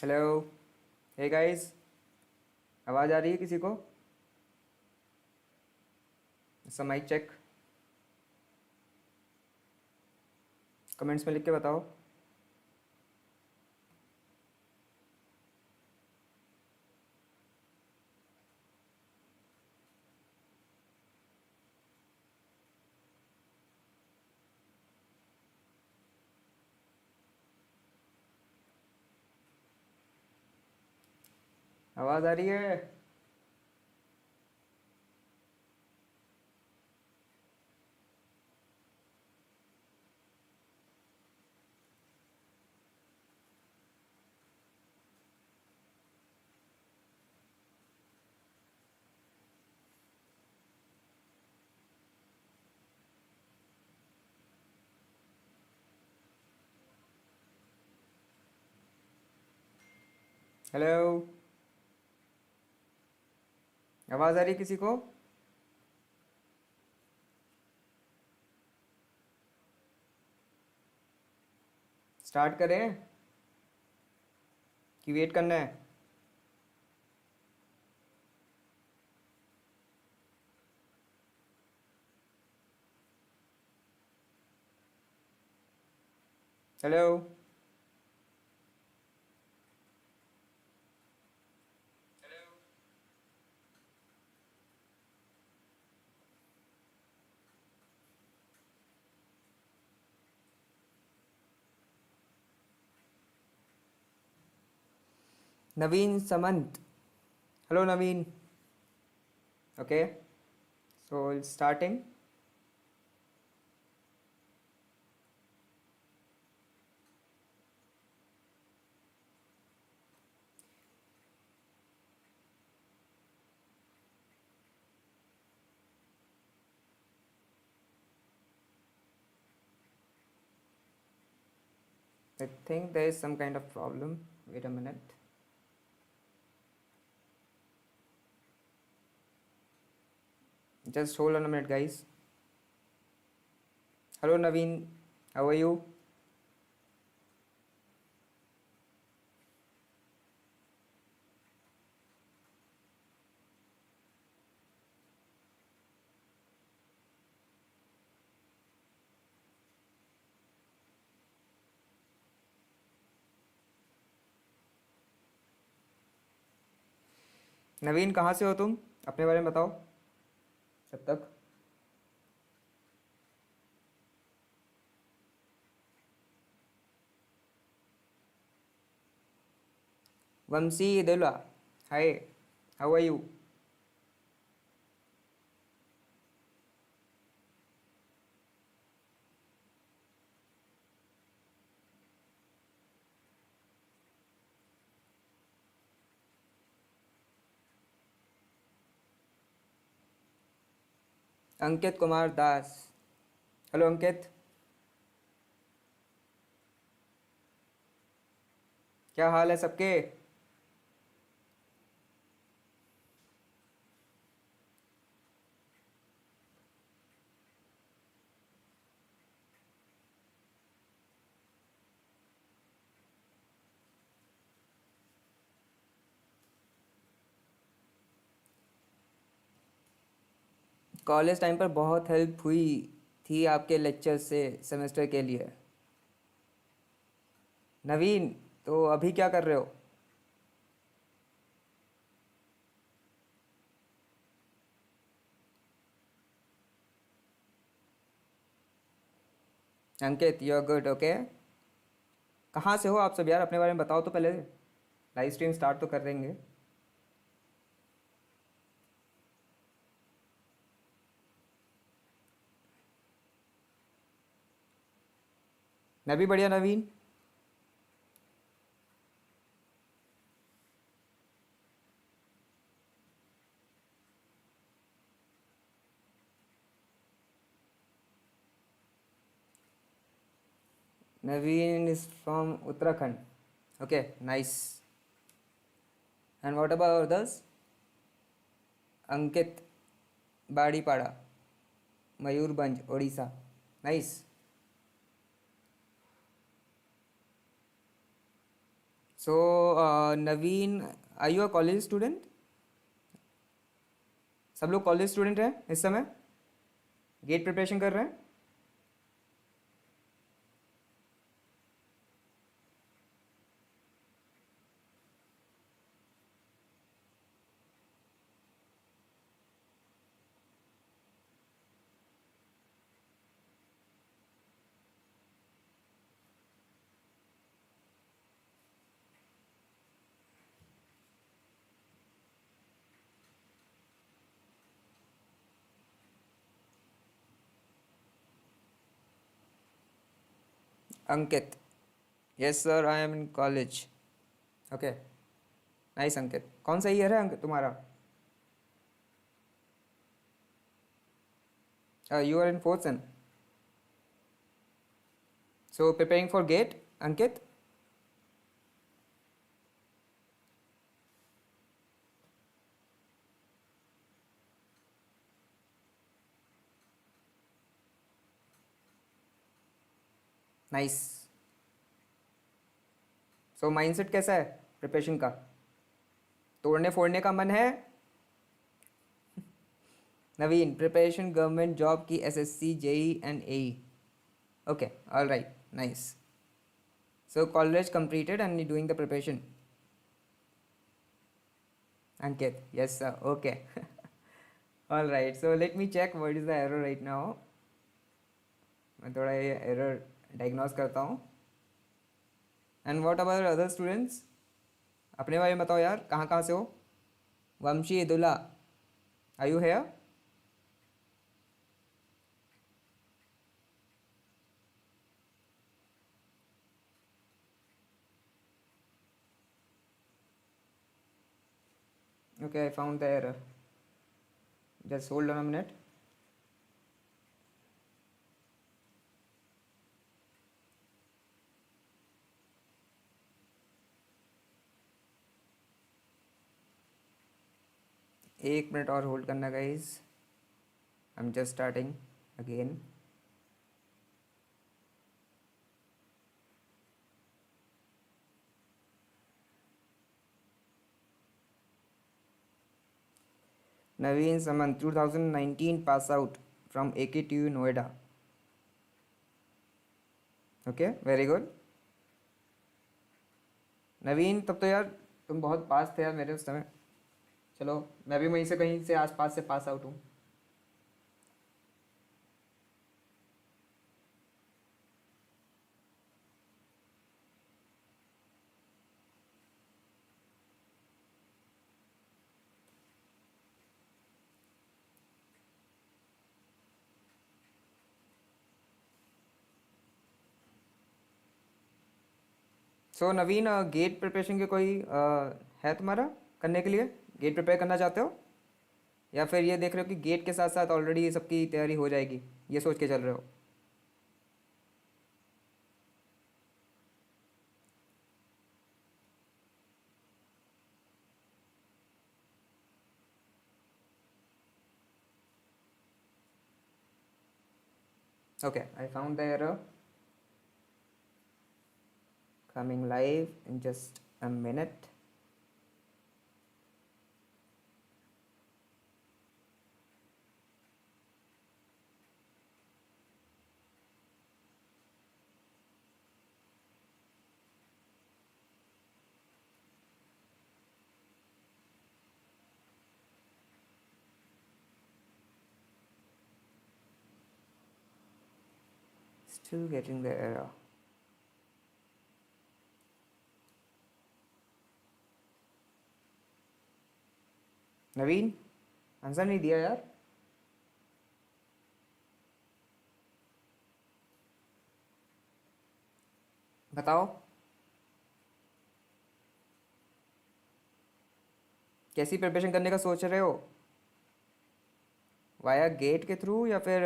Hello. Hey guys, आवाज़ आ रही है किसी को? Mic check. कमेंट्स में लिख के बताओ। आवाज़ आ रही है? हेलो, आवाज़ आ रही है किसी को? स्टार्ट करें कि वेट करना है? Hello. Naveen Samant. Hello Naveen. Okay, so starting. I think there is some kind of problem. Wait a minute. Just hold on a minute, guys. Hello Naveen, how are you? नवीन, कहाँ से हो तुम? अपने बारे में बताओ जब तक। Vanshi Devla, hi, how are you? Ankit Kumar Das. Hello Ankit, क्या हाल है सबके? कॉलेज टाइम पर बहुत हेल्प हुई थी आपके लेक्चर से सेमेस्टर के लिए। नवीन, तो अभी क्या कर रहे हो? अंकित, यू आर गुड, ओके। कहाँ से हो आप सब यार? अपने बारे में बताओ तो पहले। लाइव स्ट्रीम स्टार्ट तो कर देंगे। मैं भी बढ़िया Naveen. Naveen is from Uttarakhand. Okay, nice. And what about others? Ankit, Baripada, Mayurbhanj, Orissa. Nice. So Naveen, are you a college student? सब लोग कॉलेज स्टूडेंट हैं इस समय, गेट प्रिपरेशन कर रहे हैं? Ankit, yes sir I am in college. Okay, nice Ankit. कौन सा ईयर है अंकित तुम्हारा? You are in fourth sem, so preparing for GATE Ankit. Nice. So mindset कैसा है प्रिपरेशन का? तोड़ने फोड़ने का मन है? नवीन, प्रिपरेशन गवर्नमेंट जॉब की, SSC, JE and AE. Okay, all right, nice. So college completed and you doing the preparation? Ankit, yes sir, okay. All right, so let me check what is the error right now. मैं थोड़ा ये error diagnose करता हूँ। And what about other students? अपने बारे में बताओ यार, कहाँ कहाँ से हो? Vanshi Idulla, are you here? Okay, I found the error. Just hold on a minute. एक मिनट और होल्ड करना guys, I am just starting again. Naveen Samant, 2019 pass out from AKTU Noida. Okay, very good. Naveen, तब तो यार तुम बहुत पास थे यार मेरे उस समय। चलो, मैं भी वहीं से कहीं से आसपास से पास आउट हूँ। सो नवीन, गेट प्रिपरेशन के कोई है तुम्हारा करने के लिए? गेट प्रिपेयर करना चाहते हो, या फिर ये देख रहे हो कि गेट के साथ साथ ऑलरेडी सबकी तैयारी हो जाएगी, ये सोच के चल रहे हो? Okay, I found the error, coming live in just a minute. Still getting the error. Naveen, answer नहीं दिया यार। बताओ कैसी प्रिपरेशन करने का सोच रहे हो, वाया गेट के थ्रू या फिर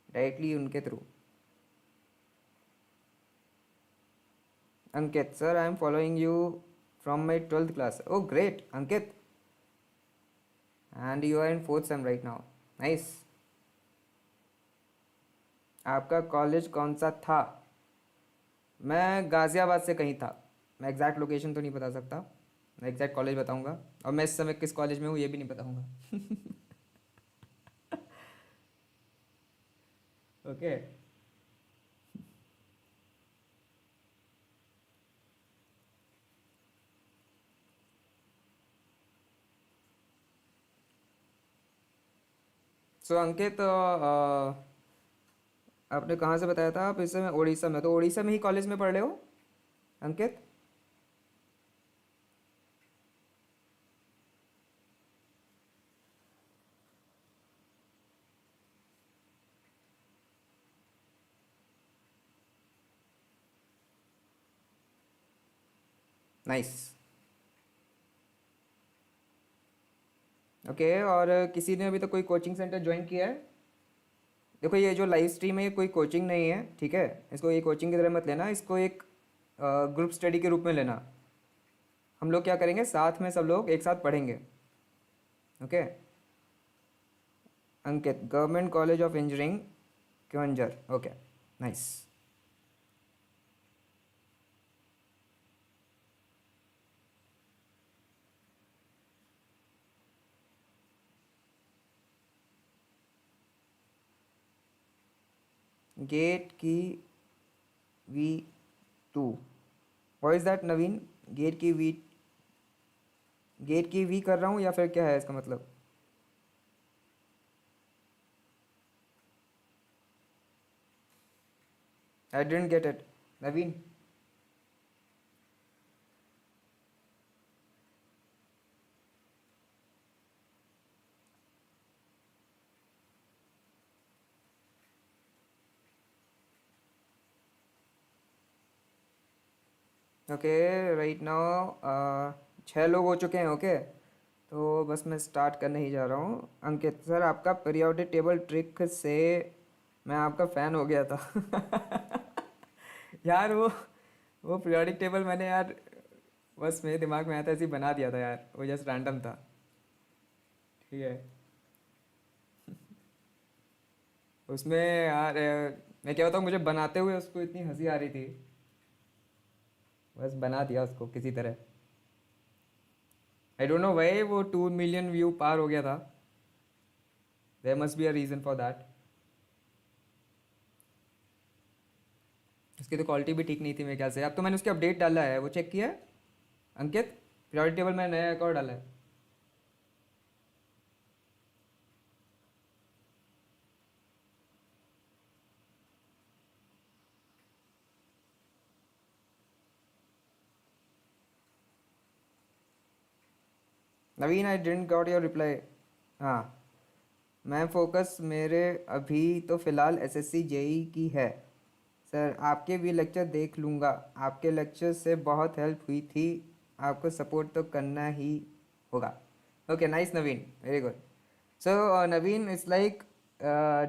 डायरेक्टली उनके through? Ankit, sir I am following you from my 12th class. Oh great Ankit, and you are in fourth sem right now, nice. आपका कॉलेज कौन सा था? मैं गाज़ियाबाद से कहीं था। मैं एग्जैक्ट लोकेशन तो नहीं बता सकता, मैं एग्जैक्ट कॉलेज बताऊंगा, और मैं इस समय किस कॉलेज में हूँ ये भी नहीं बताऊंगा। ओके। सो अंकित, आपने कहाँ से बताया था आप इस समय उड़ीसा में, तो उड़ीसा में ही कॉलेज में पढ़ रहे हो अंकित? नाइस। ओके, और किसी ने अभी तक कोई कोचिंग सेंटर ज्वाइन किया है? देखो ये जो लाइव स्ट्रीम है ये कोई कोचिंग नहीं है, ठीक है, इसको ये कोचिंग की तरह मत लेना, इसको एक ग्रुप स्टडी के रूप में लेना। हम लोग क्या करेंगे, साथ में सब लोग एक साथ पढ़ेंगे। Okay. Ankit, government college of engineering Keonjhar. Okay, nice. GATE की V2, what is that Naveen? GATE की वी, गेट की वी कर रहा हूँ या फिर क्या है इसका मतलब? I didn't get it Naveen. Okay, right now 6 लोग हो चुके हैं। ओके, तो बस मैं स्टार्ट करने ही जा रहा हूँ। अंकित सर, आपका पीरियोडिक टेबल ट्रिक से मैं आपका फ़ैन हो गया था। यार वो पीरियोडिक टेबल मैंने यार बस मेरे दिमाग में आया था, ऐसे ही बना दिया था यार, वो जस्ट रैंडम था। ठीक है। उसमें यार मैं क्या बताऊँ, मुझे बनाते हुए उसको इतनी हंसी आ रही थी, बस बना दिया उसको किसी तरह। आई डोंट नो वाई वो 2 मिलियन व्यू पार हो गया था। There must be a reason for that. उसकी तो क्वालिटी भी ठीक नहीं थी मेरे ख्याल से। अब तो मैंने उसके अपडेट डाला है, वो चेक किया है अंकित? प्रायोरिटी टेबल में नया अकाउंट डाला है। नवीन, आई डेंट गॉट योर रिप्लाई। हाँ, मैं फोकस मेरे अभी तो फ़िलहाल एसएससी जेई की है सर, आपके भी लेक्चर देख लूँगा, आपके लेक्चर से बहुत हेल्प हुई थी, आपको सपोर्ट तो करना ही होगा। Okay, nice Naveen, very good. So Naveen, it's like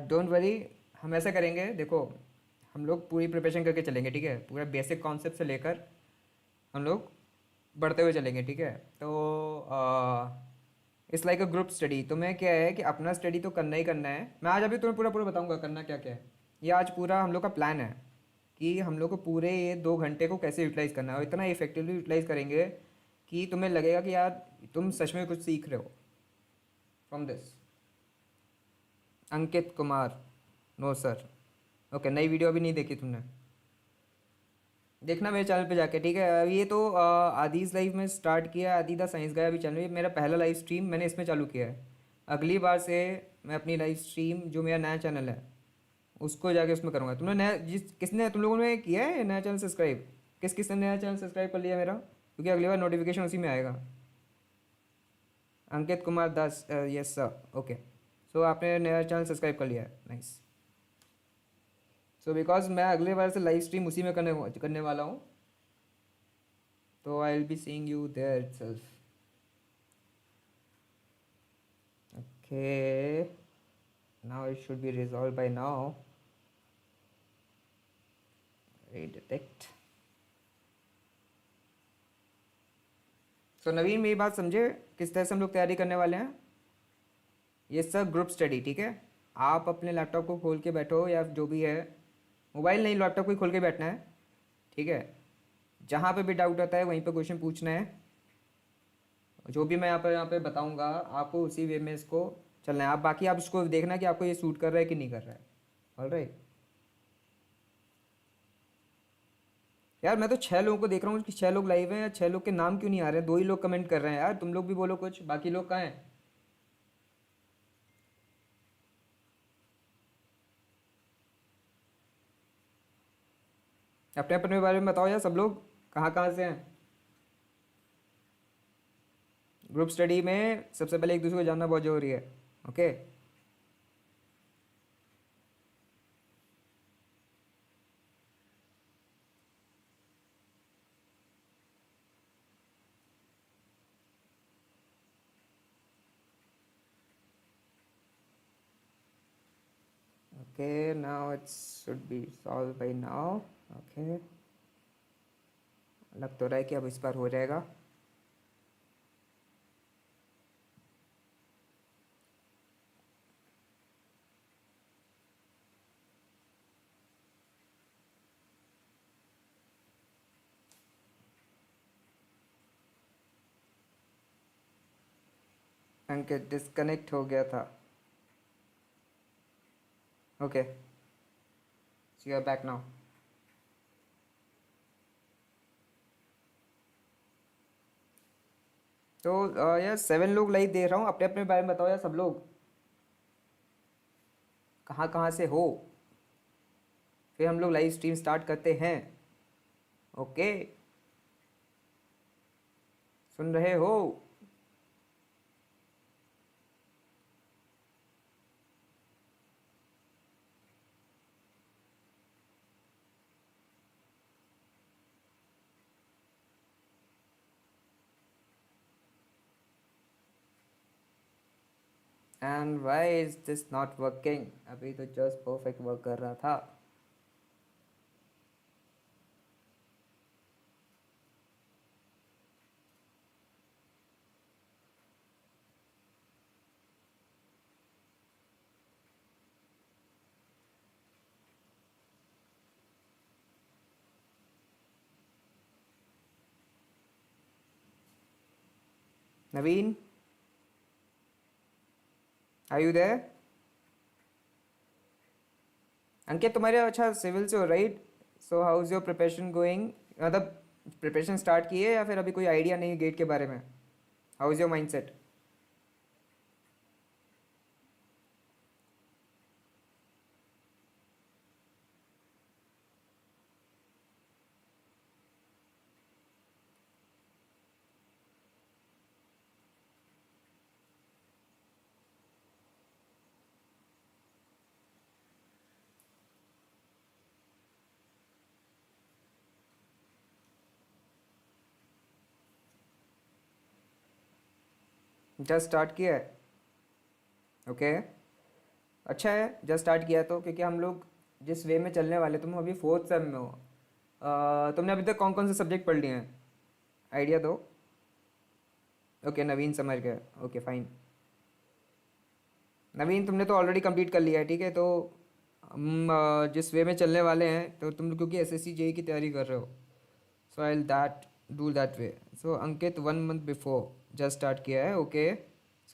don't worry, हम ऐसा करेंगे, देखो हम लोग पूरी प्रिपरेशन करके चलेंगे, ठीक है, पूरा बेसिक कॉन्सेप्ट से लेकर हम लोग बढ़ते हुए चलेंगे, ठीक है। तो it's like a group study, तुम्हें क्या है कि अपना स्टडी तो करना ही करना है। मैं आज अभी तुम्हें पूरा पूरा बताऊंगा करना क्या क्या है। ये आज पूरा हम लोग का प्लान है कि हम लोग को पूरे ये 2 घंटे को कैसे यूटिलाइज़ करना है, और इतना इफेक्टिवली यूटिलाइज़ करेंगे कि तुम्हें लगेगा कि यार तुम सच में कुछ सीख रहे हो from this. Ankit Kumar, no sir. Okay, नई वीडियो अभी नहीं देखी तुमने? देखना मेरे चैनल पे जाके, ठीक है। ये तो आदिज लाइव में स्टार्ट किया, आदि द साइंस गाय अभी चैनल, ये मेरा पहला लाइव स्ट्रीम मैंने इसमें चालू किया है। अगली बार से मैं अपनी लाइव स्ट्रीम जो मेरा नया चैनल है उसको जाके उसमें करूँगा। तुमने नया जिस किसने तुम लोगों ने किया है नया चैनल सब्सक्राइब? किस किसने नया चैनल सब्सक्राइब कर लिया मेरा, क्योंकि अगली बार नोटिफिकेशन उसी में आएगा। अंकित कुमार दास, यस सर। ओके, सो आपने नया चैनल सब्सक्राइब कर लिया है, नाइस। सो बिकॉज मैं अगले बार से लाइव स्ट्रीम उसी में करने वाला हूँ, तो I will be seeing you there itself. Okay, now it should be resolved by now. Redetect. So Naveen, मेरी बात समझे, किस तरह से हम लोग तैयारी करने वाले हैं? ये सब ग्रुप स्टडी, ठीक है। आप अपने लैपटॉप को खोल के बैठो या जो भी है, मोबाइल नहीं लैपटॉप को ही खोल के बैठना है, ठीक है। जहाँ पे भी डाउट आता है वहीं पे क्वेश्चन पूछना है। जो भी मैं यहाँ पे बताऊँगा आपको उसी वे में इसको चलना है। आप बाकी आप इसको देखना कि आपको ये सूट कर रहा है कि नहीं कर रहा है। ऑलराइट यार, मैं तो 6 लोगों को देख रहा हूँ कि 6 लोग लाइव हैं, या 6 लोग के नाम क्यों नहीं आ रहे हैं? 2 ही लोग कमेंट कर रहे हैं यार, तुम लोग भी बोलो कुछ, बाकी लोग कहाँ हैं? अपने अपने बारे में बताओ यार सब लोग, कहाँ कहाँ से हैं? ग्रुप स्टडी में सबसे पहले एक दूसरे को जानना बहुत जरूरी है। Okay okay, now it's should be solve by now. Okay, लग तो रहा है कि अब इस बार हो जाएगा। अंकित डिस्कनेक्ट हो गया था। Okay, so you are back now. तो यार 7 लोग लाइव देख रहा हूँ, अपने अपने बारे में बताओ यार सब लोग, कहाँ कहाँ से हो? फिर हम लोग लाइव स्ट्रीम स्टार्ट करते हैं। ओके, सुन रहे हो? And why is this not working? अभी तो जस्ट परफेक्ट वर्क कर रहा था। Naveen, are you there? Ankit तुम्हारे, अच्छा सिविल से हो right? So how is your preparation going? मतलब प्रिपरेशन स्टार्ट की है या फिर अभी कोई आइडिया नहीं है गेट के बारे में? How is your mindset? Just start किया है? ओके, अच्छा है जस्ट स्टार्ट किया तो, क्योंकि हम लोग जिस वे में चलने वाले, तुम अभी 4th सेम में हो। तुमने अभी तक कौन कौन से सब्जेक्ट पढ़ लिए हैं? आइडिया दो। ओके, नवीन समझ गया। Okay fine. नवीन तुमने तो ऑलरेडी कंप्लीट कर लिया है, ठीक है? तो हम जिस वे में चलने वाले हैं, तो तुम लोग क्योंकि एसएससी जेई की तैयारी कर रहे हो, so I that do that way. So Ankit 1 month before just start किया है। Okay,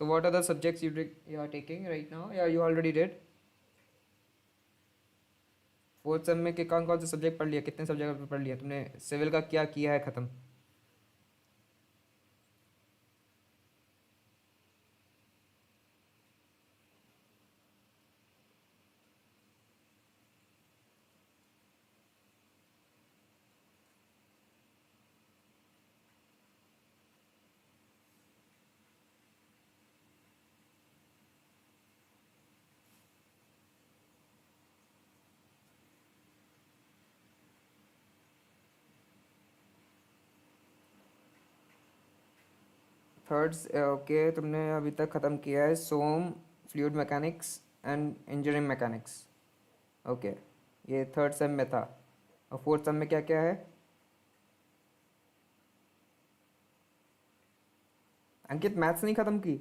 so what are the subjects you are taking right now, या you already did? 4th sem में के कौन कौन से सब्जेक्ट पढ़ लिया, कितने सब्जेक्ट पढ़ लिया तुमने? सिविल का क्या किया है ख़त्म? थर्ड, ओके, तुमने अभी तक ख़त्म किया है सोम, fluid mechanics and engineering mechanics. Okay, ये 3rd सेम में था। और 4th सेम में क्या क्या है? अंकित मैथ्स नहीं ख़त्म की?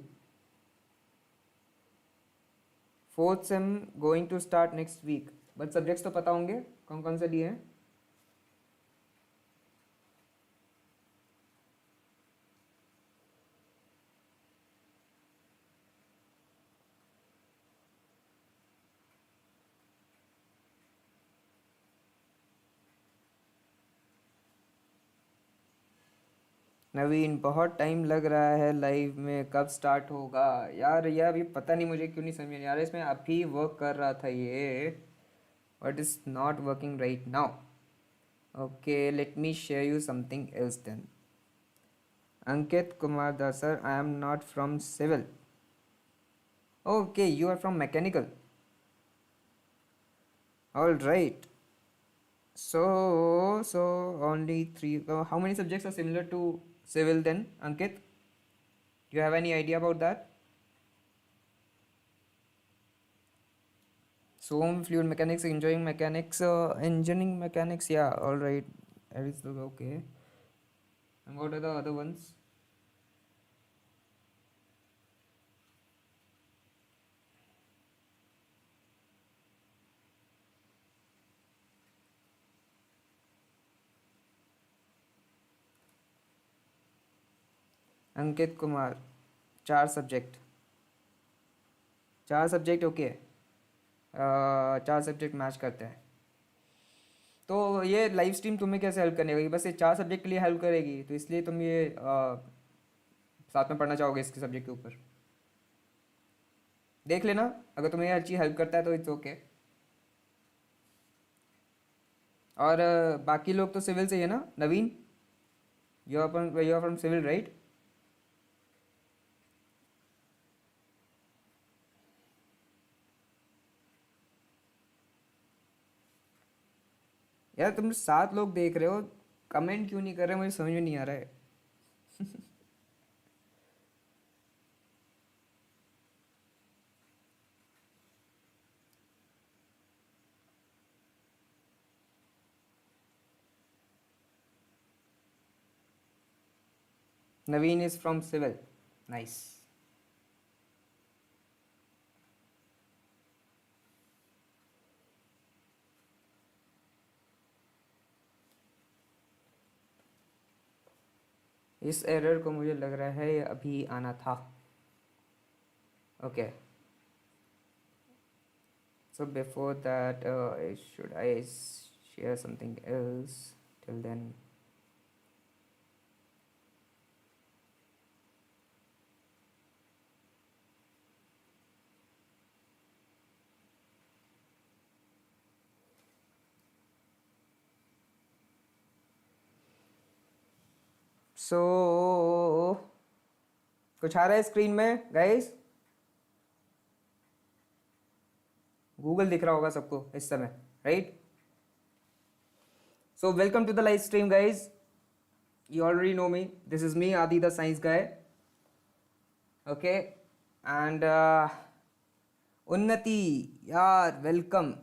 4th sem going to start next week, but subjects तो पता होंगे कौन कौन से लिए हैं? नवीन, बहुत टाइम लग रहा है लाइव में, कब स्टार्ट होगा? यार ये अभी पता नहीं, मुझे क्यों नहीं समझ में यार, इसमें अभी वर्क कर रहा था ये, but is not working right now. Okay, let me share you something else then. Ankit Kumar Das sir, I am not from civil. Okay, you are from mechanical. All right. So only three. How many subjects are similar to civil then, Ankit? Do you have any idea about that? So fluid mechanics, engineering mechanics, engineering mechanics. Yeah. All right. That is okay. And what are the other ones? Ankit Kumar, चार subject. चार subject okay. चार subject match करते हैं. तो ये live stream तुम्हें कैसे help करने वाली? बस ये चार सब्जेक्ट के लिए हेल्प करेगी, तो इसलिए तुम ये साथ में पढ़ना चाहोगे इसके सब्जेक्ट के ऊपर. देख लेना, अगर तुम्हें ये अच्छी हेल्प करता है तो इट्स ओके. और बाकी लोग तो सिविल से ही है ना? Naveen, you are from civil right? यार तुम 7 लोग देख रहे हो, कमेंट क्यों नहीं कर रहे, मुझे समझ में नहीं आ रहा है. नवीन इज फ्रॉम सिविल. नाइस. इस एरर को मुझे लग रहा है अभी आना था. Okay. So before that, should I share something else till then? So कुछ आ रहा है स्क्रीन में गाइस? गूगल दिख रहा होगा सबको इस समय, right? So welcome to the live stream, guys. You already know me. This is me, Adi, the science guy. Okay, and उन्नति यार, वेलकम.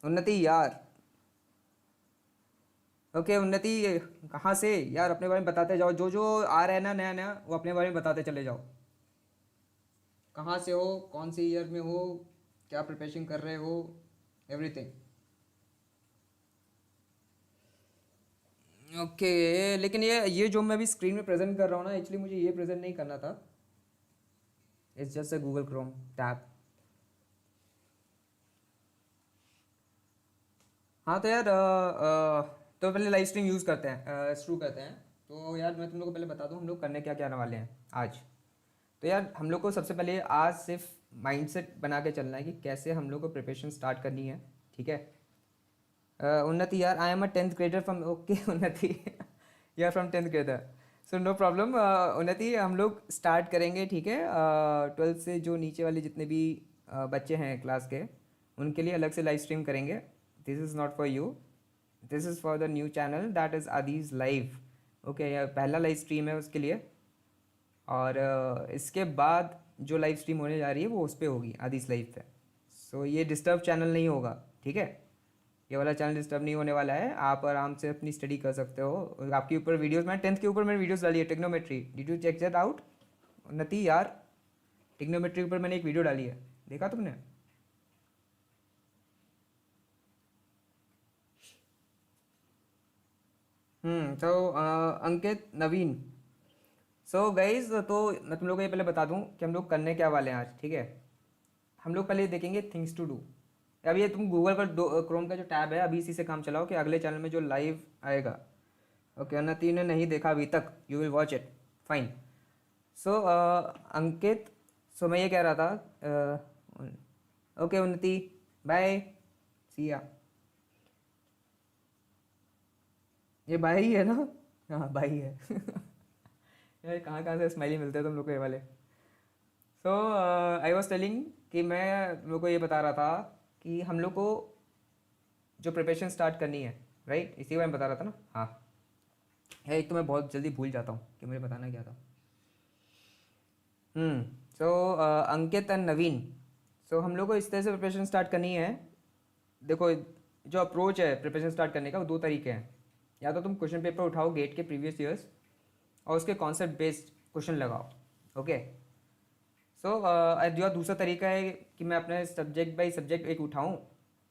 उन्नति यार. ओके उन्नति, कहाँ से यार? अपने बारे में बताते जाओ, जो जो आ रहा है ना नया नया, वो अपने बारे में बताते चले जाओ. कहाँ से हो, कौन से ईयर में हो, क्या प्रिपरेशन कर रहे हो, एवरीथिंग. ओके, लेकिन ये जो मैं अभी स्क्रीन में प्रेजेंट कर रहा हूँ ना, एक्चुअली मुझे ये प्रेजेंट नहीं करना था. It's just a Google Chrome tab. हाँ तो यार तो पहले लाइव स्ट्रीम यूज़ करते हैं, शुरू करते हैं. तो यार मैं तुम लोग को पहले बता दूँ हम लोग करने क्या क्या आने वाले हैं आज. तो यार हम लोग को सबसे पहले आज सिर्फ माइंडसेट बना के चलना है कि कैसे हम लोग को प्रिपरेशन स्टार्ट करनी है. ठीक है. उन्नति यार, I am a 10th grader from. Okay Unnati, you are from 10th grader. So no problem Unnati, हम लोग स्टार्ट करेंगे. ठीक है. 12th से जो नीचे वाले जितने भी बच्चे हैं क्लास के, उनके लिए अलग से लाइव स्ट्रीम करेंगे. This is not for you, this is for the new channel that is Aadi's live. Okay, यह पहला लाइव स्ट्रीम है उसके लिए. और इसके बाद जो लाइव स्ट्रीम होने जा रही है वो उस पर होगी, आदिस लाइव पे. सो ये डिस्टर्ब चैनल नहीं होगा. ठीक है. ये वाला चैनल डिस्टर्ब नहीं होने वाला है. आप आराम से अपनी स्टडी कर सकते हो. आपके ऊपर वीडियोस, मैं 10th के ऊपर मैंने वीडियोस डाली है. Trigonometry, did you check that out Unnati यार? टिग्नोमेट्री के ऊपर मैंने एक वीडियो डाली है, देखा तुमने? तो अंकित, नवीन. सो गाइज, तो मैं तुम लोग को ये पहले बता दूं कि हम लोग करने क्या वाले हैं आज. ठीक है. हम लोग पहले देखेंगे थिंग्स टू डू. अब ये तुम गूगल पर क्रोम का जो टैब है, अभी इसी से काम चलाओ कि अगले चैनल में जो लाइव आएगा ओके, उन्नति ने नहीं देखा अभी तक, you will watch it, fine. So Ankit, so मैं ये कह रहा था, ओके उन्नति, बाय, सी या। ये बाय ही है ना? हाँ बाय ही है। यार कहाँ कहाँ से स्माइली मिलते हैं तुम लोग को ये वाले। सो आई वॉज टेलिंग कि मैं तुम लोग को ये बता रहा था कि हम लोग को जो प्रिपरेशन स्टार्ट करनी है, राइट, इसी बारे में बता रहा था ना। हाँ है, एक तो मैं बहुत जल्दी भूल जाता हूँ कि मुझे बताना क्या था। सो अंकित एंड नवीन, सो हम लोग को इस तरह से प्रिपरेशन स्टार्ट करनी है। देखो, जो अप्रोच है प्रिपरेशन स्टार्ट करने का वो दो तरीके हैं। या तो तुम क्वेश्चन पेपर उठाओ गेट के प्रीवियस ईयर्स और उसके कॉन्सेप्ट बेस्ड क्वेश्चन लगाओ, ओके। सो जो दूसरा तरीका है कि मैं अपने सब्जेक्ट बाई सब्जेक्ट एक उठाऊं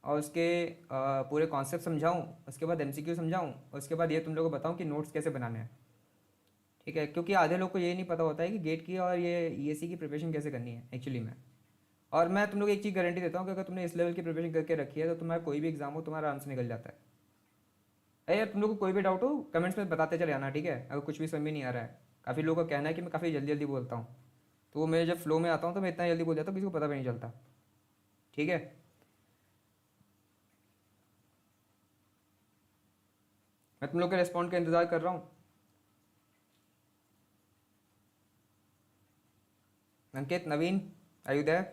और उसके पूरे कॉन्सेप्ट समझाऊं, उसके बाद एमसीक्यू समझाऊं, उसके बाद ये तुम लोगों को बताऊं कि नोट्स कैसे बनाने हैं, ठीक है। क्योंकि आधे लोग को ये नहीं पता होता है कि गेट की और ये ईएससी की प्रिपरेशन कैसे करनी है एक्चुअली में। और मैं तुम लोग एक चीज़ गारंटी देता हूँ कि अगर तुमने इस लेवल की प्रिपरेशन करके रखी है तो तुम्हारा कोई भी एग्जाम हो तुम्हारा आराम से निकल जाता है। अरे यार, तुम लोग को कोई भी डाउट हो कमेंट्स में बताते चले आना, ठीक है। अगर कुछ भी समझ में नहीं आ रहा है, काफ़ी लोगों का कहना है कि मैं काफ़ी जल्दी जल्दी बोलता हूँ, तो मैं जब फ्लो में आता हूँ तो मैं इतना जल्दी बोल जाता हूँ किसी को पता भी नहीं चलता, ठीक है। मैं तुम लोग के रिस्पॉन्ड का इंतज़ार कर रहा हूँ। Ankit, Naveen, are you there?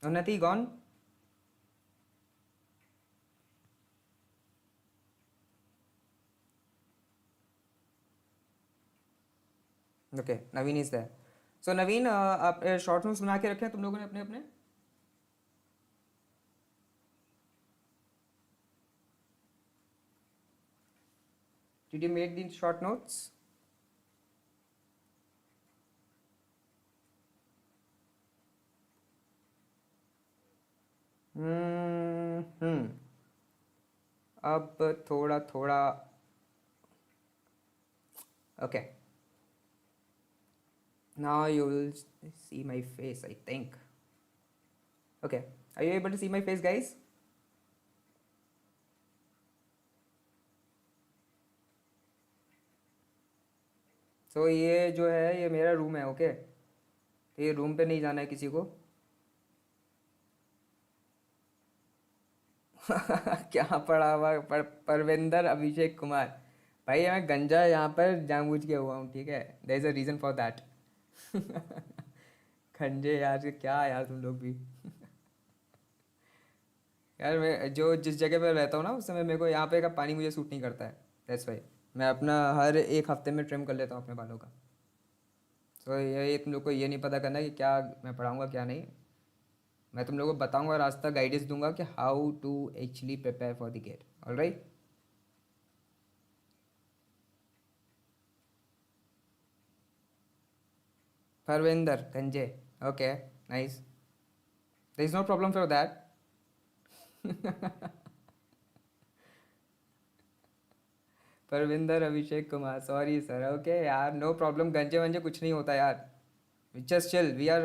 Unnati gone? Okay, Naveen is there. So Naveen, आप शॉर्ट नोट्स बना के रखे हैं तुम लोगों ने अपने अपने? Did you make the short notes? Hmm, अब थोड़ा थोड़ा, okay. Now you will see my face, I think. Okay, are you able to see my face, guys? So ये जो है ये मेरा रूम है, ओके। तो ये रूम पे नहीं जाना है किसी को। क्या पढ़ा हुआ परविंदर अभिषेक कुमार। भाई मैं गंजा यहाँ पर जानबूझ के हुआ हूँ, ठीक है। There is a reason for that. Khanje यार, क्या यार तुम लोग भी। यार मैं जो जिस जगह पे रहता हूँ ना उस समय मेरे को यहाँ पे का पानी मुझे सूट नहीं करता है, दैट्स वाई मैं अपना हर एक हफ्ते में ट्रिम कर लेता हूँ अपने बालों का। तो ये तुम लोग को ये नहीं पता करना कि क्या मैं पढ़ाऊँगा क्या नहीं। मैं तुम लोगों को बताऊँगा, रास्ता गाइडेंस दूंगा कि how to actually prepare for the GATE, all right. Parvinder Ganje, okay, nice, there is no problem for that. Parvinder Abhishek Kumar, sorry sir, okay यार, नो प्रॉब्लम, गंजे वंजे कुछ नहीं होता यार। Just chill, we are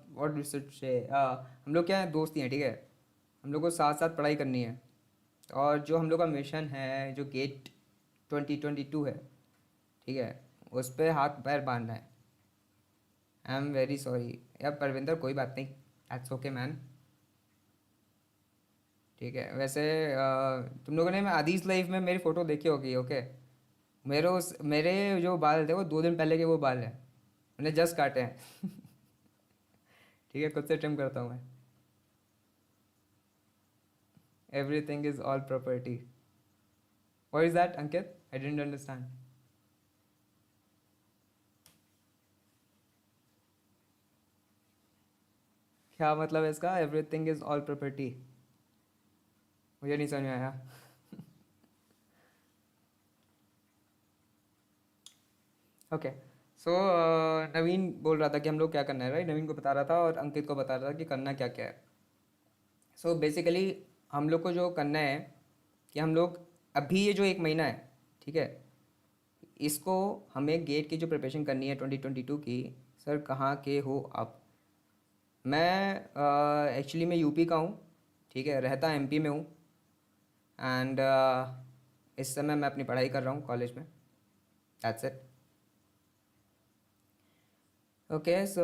what we should say, हम लोग क्या है, दोस्त ही हैं, ठीक है। हम लोग को साथ साथ पढ़ाई करनी है। और जो हम लोग का मिशन है जो गेट 2022 है, ठीक है, उस पर हाथ पैर बांधना है। आई एम वेरी सॉरी यार परविंदर, कोई बात नहीं, दैट्स ओके मैन, ठीक है। वैसे तुम लोगों ने मैं आदिज लाइफ में मेरी फ़ोटो देखी होगी, ओके। मेरे जो बाल थे वो 2 दिन पहले के वो बाल हैं, मैंने जस्ट काटे हैं। ठीक है, खुद से ट्रिम करता हूँ मैं। Everything is all property, what is that Ankit, I didn't understand. क्या मतलब है इसका, एवरीथिंग इज ऑल प्रॉपर्टी? मुझे नहीं समझ में आया। ओके, सो नवीन बोल रहा था कि हम लोग क्या करना है, राइट। नवीन को बता रहा था और अंकित को बता रहा था कि करना क्या क्या है। सो बेसिकली हम लोग को जो करना है कि हम लोग अभी ये जो 1 महीना है, ठीक है, इसको हमें गेट की जो प्रिपरेशन करनी है 2022 की। सर कहाँ के हो आप? मैं एक्चुअली मैं यूपी का हूँ, ठीक है, रहता एमपी में हूँ। एंड इस समय मैं अपनी पढ़ाई कर रहा हूँ कॉलेज में। That's it. ओके सो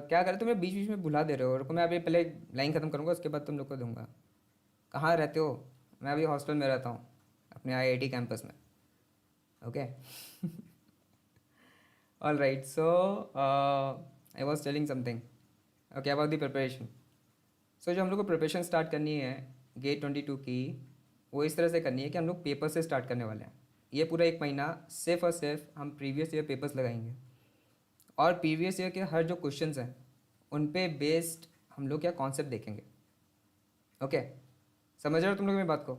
क्या करें, तुम्हें बीच बीच में बुला दे रहे हो, रुको मैं अभी पहले लाइन ख़त्म करूँगा, उसके बाद तुम लोग को दूंगा। कहाँ रहते हो? मैं अभी हॉस्टल में रहता हूँ, अपने आईआईटी कैंपस में। Okay all right, so I was telling something. Okay, about the preparation. सो जो हम लोग को प्रिपरेशन स्टार्ट करनी है गेट 22 की, वो इस तरह से करनी है कि हम लोग पेपर से स्टार्ट करने वाले हैं। ये पूरा एक महीना सिर्फ और सिर्फ हम प्रीवियस ईयर पेपर्स लगाएंगे, और प्रीवियस ईयर के हर जो क्वेश्चंस हैं उन पे बेस्ड हम लोग क्या कॉन्सेप्ट देखेंगे। ओके, समझ रहे हो तुम लोग मेरी बात को?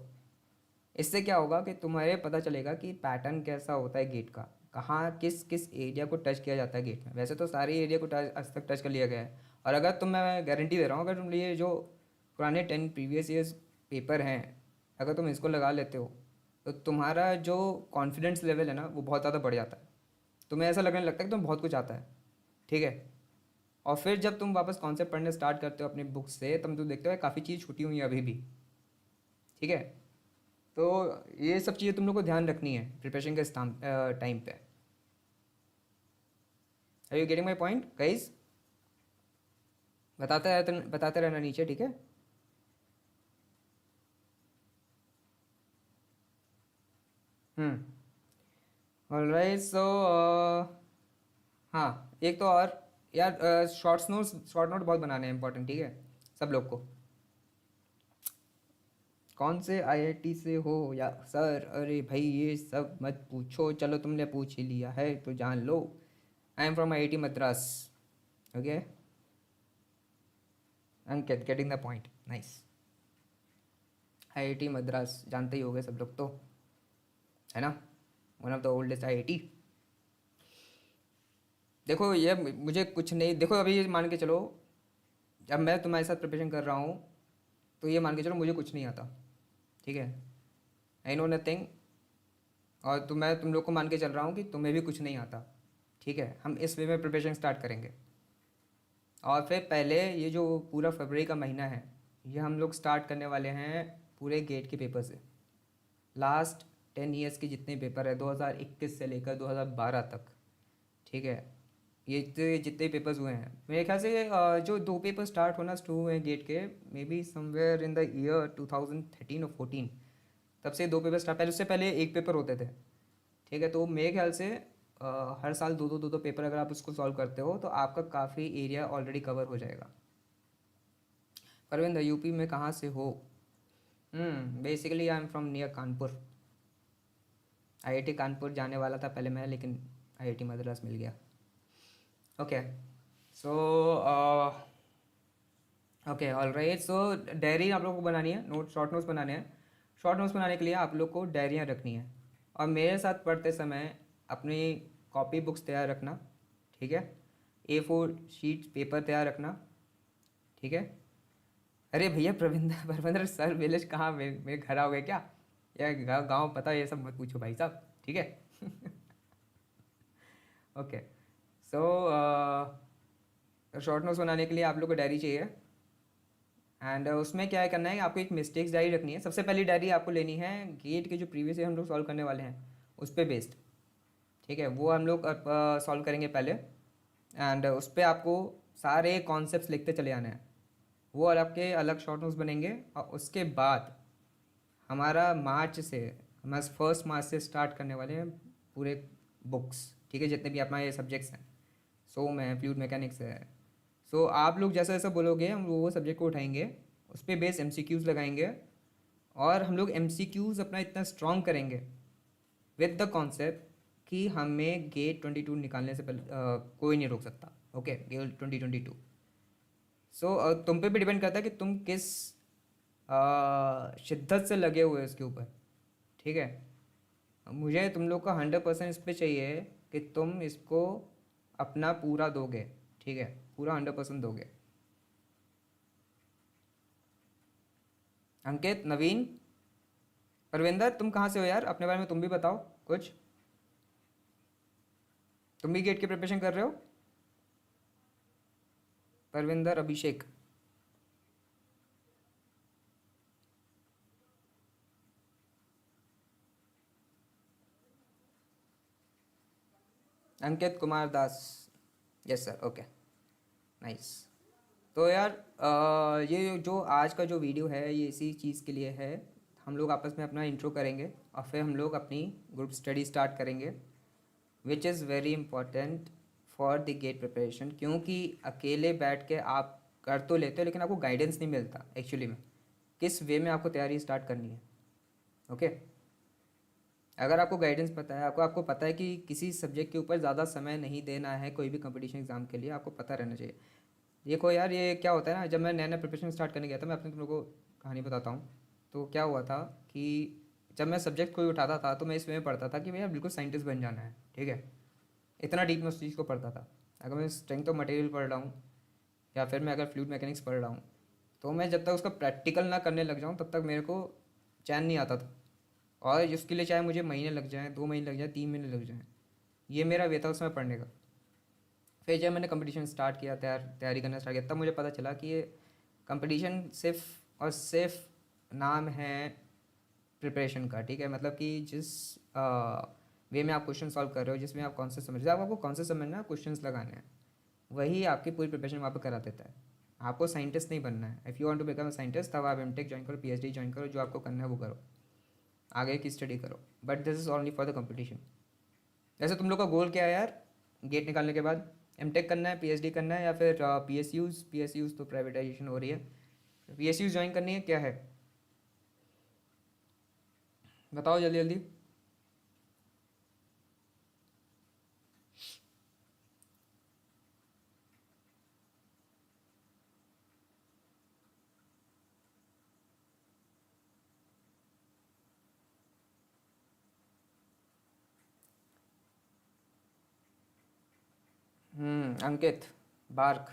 इससे क्या होगा कि तुम्हारे पता चलेगा कि पैटर्न कैसा होता है गेट का, कहाँ किस किस एरिया को टच किया जाता है गेट में। वैसे तो सारे एरिया को टच आज तक टच कर लिया गया है, और अगर तुम, मैं गारंटी दे रहा हूँ, अगर तुम ये जो पुराने 10 प्रीवियस ईयर्स पेपर हैं, अगर तुम इसको लगा लेते हो तो तुम्हारा जो कॉन्फिडेंस लेवल है ना वो बहुत ज़्यादा बढ़ जाता है। तुम्हें ऐसा लगने लगता है कि तुम्हें बहुत कुछ आता है, ठीक है। और फिर जब तुम वापस कॉन्सेप्ट पढ़ने स्टार्ट करते हो अपनी बुक से, तुम तो देखते हो काफ़ी चीज़ छूटी हुई है अभी भी, ठीक है। तो ये सब चीज़ें तुम लोग को ध्यान रखनी है प्रिपरेशन के टाइम पे। Are you getting my point guys? बताते रहना नीचे, ठीक है। ऑलराइट, सो हाँ एक तो और यार, शॉर्ट नोट बहुत बनाने हैं इंपॉर्टेंट, ठीक है, सब लोग को। कौन से आईआईटी से हो या सर? अरे भाई ये सब मत पूछो, चलो तुमने पूछ ही लिया है तो जान लो, I am from IIT Madras. Okay, I am getting the point, nice. IIT Madras जानते ही होंगे सब लोग तो, है ना, one of the oldest IIT. देखो ये मुझे कुछ नहीं, देखो अभी ये मान के चलो, जब मैं तुम्हारे साथ प्रिपरेशन कर रहा हूँ तो ये मान के चलो मुझे कुछ नहीं आता, ठीक है, आई नो नथिंग। और मैं तुम लोग को मान के चल रहा हूँ कि तुम्हें भी कुछ नहीं आता, ठीक है। हम इस वे में प्रिपरेशन स्टार्ट करेंगे, और फिर पहले ये जो पूरा फरवरी का महीना है ये हम लोग स्टार्ट करने वाले हैं पूरे गेट के पेपर से। लास्ट 10 ईयर्स के जितने पेपर है 2021 से लेकर 2012 तक, ठीक है, ये जितने पेपर्स हुए हैं मेरे ख्याल से, जो दो पेपर स्टार्ट होना शुरू हुए हैं गेट के, may be somewhere in the year 2013 और 14, तब से दो पेपर स्टार्ट, पहले उससे पहले एक पेपर होते थे, ठीक है। तो मेरे ख्याल से हर साल दो पेपर अगर आप उसको सॉल्व करते हो तो आपका काफ़ी एरिया ऑलरेडी कवर हो जाएगा। परविंद, यूपी में कहाँ से हो? Basically I am from near Kanpur. IIT Kanpur जाने वाला था पहले मैं, लेकिन आईआईटी मद्रास मिल गया। ओके, सो ओके ऑलराइट, सो डायरी आप लोग को बनानी है, शॉर्ट नोट्स बनाने हैं। शॉर्ट नोट्स बनाने के लिए आप लोग को डायरियाँ रखनी है, और मेरे साथ पढ़ते समय अपनी कॉपी बुक्स तैयार रखना, ठीक है। A4 शीट पेपर तैयार रखना, ठीक है। अरे भैया प्रविंदर परविंदर सर विलेज कहाँ, मेरे घर आओगे क्या? या गाँव पता है, ये सब मत पूछो भाई साहब, ठीक है। ओके, सो शॉर्ट नोट्स बनाने के लिए आप लोग को डायरी चाहिए, एंड उसमें क्या करना है, आपको एक मिस्टेक्स डायरी रखनी है। सबसे पहली डायरी आपको लेनी है गेट के जो प्रीवियस हम लोग सॉल्व करने वाले हैं उस पर बेस्ड, ठीक है, वो हम लोग सॉल्व करेंगे पहले। एंड उस पर आपको सारे कॉन्सेप्ट्स लिखते चले आने हैं, वो और आपके अलग शॉर्ट नोट्स बनेंगे। और उसके बाद हमारा मार्च से, हम 1 मार्च से स्टार्ट करने वाले हैं पूरे बुक्स, ठीक है, जितने भी अपना ये सब्जेक्ट्स हैं, सोम है, फ्लूइड मैकेनिक्स है। सो आप लोग जैसा जैसा बोलोगे हम वो सब्जेक्ट को उठाएंगे, उस पर बेस MCQs लगाएंगे, और हम लोग MCQs अपना इतना स्ट्रॉन्ग करेंगे विद द कॉन्सेप्ट कि हमें गेट 22 निकालने से पहले कोई नहीं रोक सकता। Okay, gate 2022। सो तुम पे भी डिपेंड करता है कि तुम किस शिद्दत से लगे हुए हो इसके ऊपर, ठीक है। मुझे तुम लोग का 100% इस पे चाहिए कि तुम इसको अपना पूरा दोगे, ठीक है, पूरा 100% दोगे। अंकित, नवीन, परविंदर, तुम कहाँ से हो यार? अपने बारे में तुम भी बताओ कुछ, तुम भी गेट की प्रिपरेशन कर रहे हो? परविंदर, अभिषेक। अंकित कुमार दास, यस सर, ओके, नाइस। तो यार ये जो आज का जो वीडियो है ये इसी चीज़ के लिए है। हम लोग आपस में अपना इंट्रो करेंगे और फिर हम लोग अपनी ग्रुप स्टडी स्टार्ट करेंगे, which is very important for the GATE preparation. क्योंकि अकेले बैठ के आप कर तो लेते हो लेकिन आपको गाइडेंस नहीं मिलता एक्चुअली में किस वे में आपको तैयारी स्टार्ट करनी है। ओके, अगर आपको गाइडेंस पता है, आपको पता है कि किसी सब्जेक्ट के ऊपर ज़्यादा समय नहीं देना है कोई भी कंपटीशन एग्ज़ाम के लिए, आपको पता रहना चाहिए। देखो यार, ये क्या होता है ना, जब मैं नया नया प्रिपरेशन स्टार्ट करने गया था, मैं अपने तुम लोगों को कहानी बताता हूँ। तो क्या हुआ था कि जब मैं सब्जेक्ट कोई उठाता था तो मैं इस वे में पढ़ता था कि भैया बिल्कुल साइंटिस्ट बन जाना है, ठीक है। इतना डीप में उस चीज़ को पढ़ता था। अगर मैं स्ट्रेंथ ऑफ मटेरियल पढ़ रहा हूँ या फिर मैं अगर फ्लूइड मैकेनिक्स पढ़ रहा हूँ, तो मैं जब तक उसका प्रैक्टिकल ना करने लग जाऊँ तब तक मेरे को चैन नहीं आता था। और इसके लिए चाहे मुझे महीने लग जाएँ, 2 महीने लग जाए, 3 महीने लग जाएँ, ये मेरा वे था उसमें पढ़ने का। फिर जब मैंने कंपटीशन स्टार्ट किया, तैयारी करना स्टार्ट किया, तब मुझे पता चला कि ये कंपटीशन सिर्फ और सिर्फ नाम है प्रिपरेशन का, ठीक है। मतलब कि जिस वे में आप क्वेश्चन सॉल्व कर रहे हो, जिसमें आप कॉन्सेप्ट समझ रहे हो, आपको कॉन्सेप्ट समझना है, क्वेश्चंस लगाने हैं, वही आपकी पूरी प्रिपरेशन वहाँ पर करा देता है। आपको साइंटिस्ट नहीं बनना है। If you want to become a scientist, तब आप एमटेक ज्वाइन करो, पीएचडी ज्वाइन करो, जो आपको करना है वो करो, आगे की स्टडी करो, but this is only for the competition. वैसे तुम लोग का गोल क्या है यार, गेट निकालने के बाद? एमटेक करना है, पीएचडी करना है, या फिर पीएसयूज़ तो प्राइवेटाइजेशन हो रही है, पीएसयूज़ ज्वाइन करनी है, क्या है बताओ जल्दी जल्दी। Ankit Bark,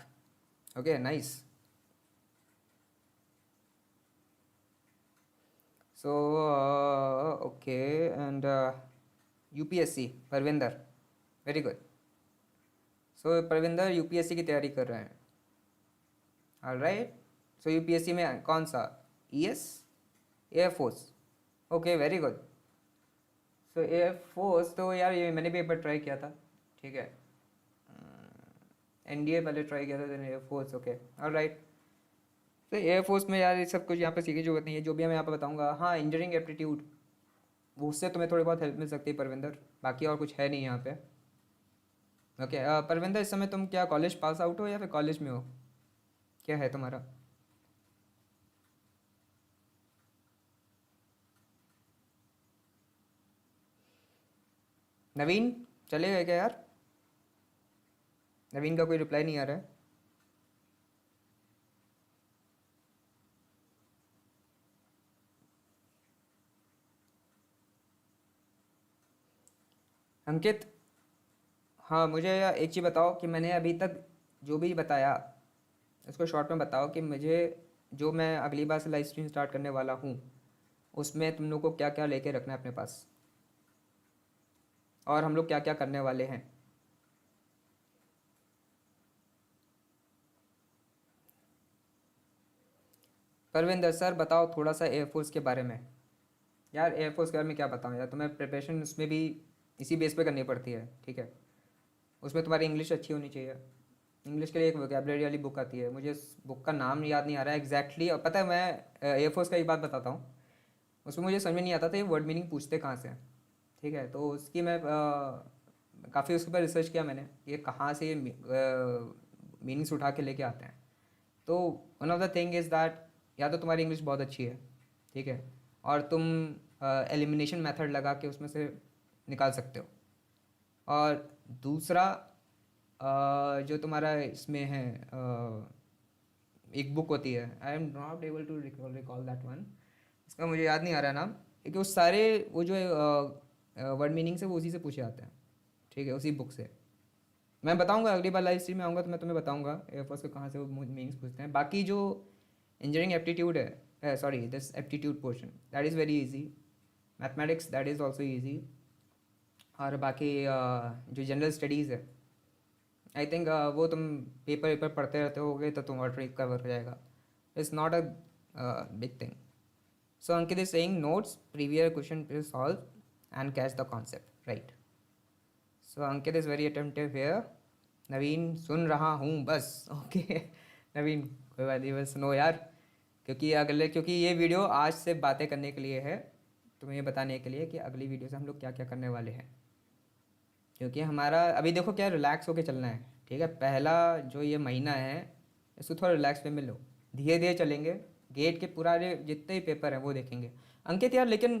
okay, nice. So okay, and UPSC Parvinder, very good. So Parvinder UPSC की तैयारी कर रहे हैं, ऑलराइट। सो यूपीएससी में कौन सा, ES, air force, okay, very good. So air force तो यार ये मैंने भी एक बार ट्राई किया था, ठीक है। एनडीए पहले ट्राई किया था, देन एयरफोर्स, ओके, ऑलराइट। तो एयरफोर्स में यार ये सब कुछ यहाँ पे सीखने की जरूरत नहीं है, जो भी मैं यहाँ पे बताऊँगा। हाँ, इंजीनियरिंग एप्टीट्यूड, उससे तुम्हें थोड़ी बहुत हेल्प मिल सकती है परविंदर, बाकी और कुछ है नहीं यहाँ पे। ओके परविंदर, इस समय तुम क्या कॉलेज पास आउट हो या फिर कॉलेज में हो, क्या है तुम्हारा? नवीन चले गए क्या यार? नवीन का कोई रिप्लाई नहीं आ रहा है। अंकित, हाँ मुझे यार एक चीज़ बताओ कि मैंने अभी तक जो भी बताया उसको शॉर्ट में बताओ कि मुझे, जो मैं अगली बार से लाइव स्ट्रीम स्टार्ट करने वाला हूँ, उसमें तुम लोग को क्या क्या लेके रखना है अपने पास, और हम लोग क्या क्या करने वाले हैं। परविंदर सर बताओ थोड़ा सा एयरफोर्स के बारे में। यार एयरफोर्स के बारे में क्या बताऊँ यार, तुम्हें प्रिपरेशन उसमें भी इसी बेस पे करनी पड़ती है, ठीक है। उसमें तुम्हारी इंग्लिश अच्छी होनी चाहिए। इंग्लिश के लिए एक वोकेबलरी वाली बुक आती है, मुझे उस बुक का नाम याद नहीं आ रहा है एग्जैक्टली, और पता है मैं एयरफोर्स का एक बात बताता हूँ, उसमें मुझे समझ में नहीं आता था ये वर्ड मीनिंग पूछते कहाँ से हैं, ठीक है। तो उसकी मैं काफ़ी उसके ऊपर रिसर्च किया मैंने, ये कहाँ से ये मीनिंग्स उठा के लेके आते हैं। तो one of the thing is that, या तो तुम्हारी इंग्लिश बहुत अच्छी है, ठीक है, और तुम एलिमिनेशन मेथड लगा के उसमें से निकाल सकते हो। और दूसरा जो तुम्हारा इसमें है, एक बुक होती है, I am not able to recall that one, इसका मुझे याद नहीं आ रहा नाम, क्योंकि वो सारे वो जो वर्ड मीनिंग से वो उसी से पूछे आते हैं, ठीक है, उसी बुक से। मैं बताऊंगा अगली बार लाइव स्ट्रीम में आऊँगा तो मैं तुम्हें बताऊंगा एयरफोर्स के कहाँ से वो मीनिंग्स पूछते हैं। बाकी जो इंजीनियरिंग एप्टीट्यूड है, sorry this aptitude portion, that is very easy. Mathematics, that is also easy. और बाकी जो जनरल स्टडीज़ है, आई थिंक वो तुम पेपर वेपर पढ़ते रहते होगे तो तुम ऑटोमेटिक कवर हो जाएगा, it's not a big thing. So Ankit is saying notes, previous year question solve and catch the concept, right. So Ankit is very attentive here. Naveen सुन रहा हूँ बस। ओके नवीन कोई बात नहीं, बस सुनो यार, क्योंकि ये वीडियो आज से बातें करने के लिए है, तुम्हें ये बताने के लिए कि अगली वीडियो से हम लोग क्या क्या करने वाले हैं। क्योंकि हमारा अभी देखो क्या रिलैक्स होके चलना है, ठीक है। पहला जो ये महीना है इसको थोड़ा रिलैक्स वे में लो, धीरे धीरे चलेंगे। गेट के पुराने जितने भी पेपर हैं वो देखेंगे। अंकित यार लेकिन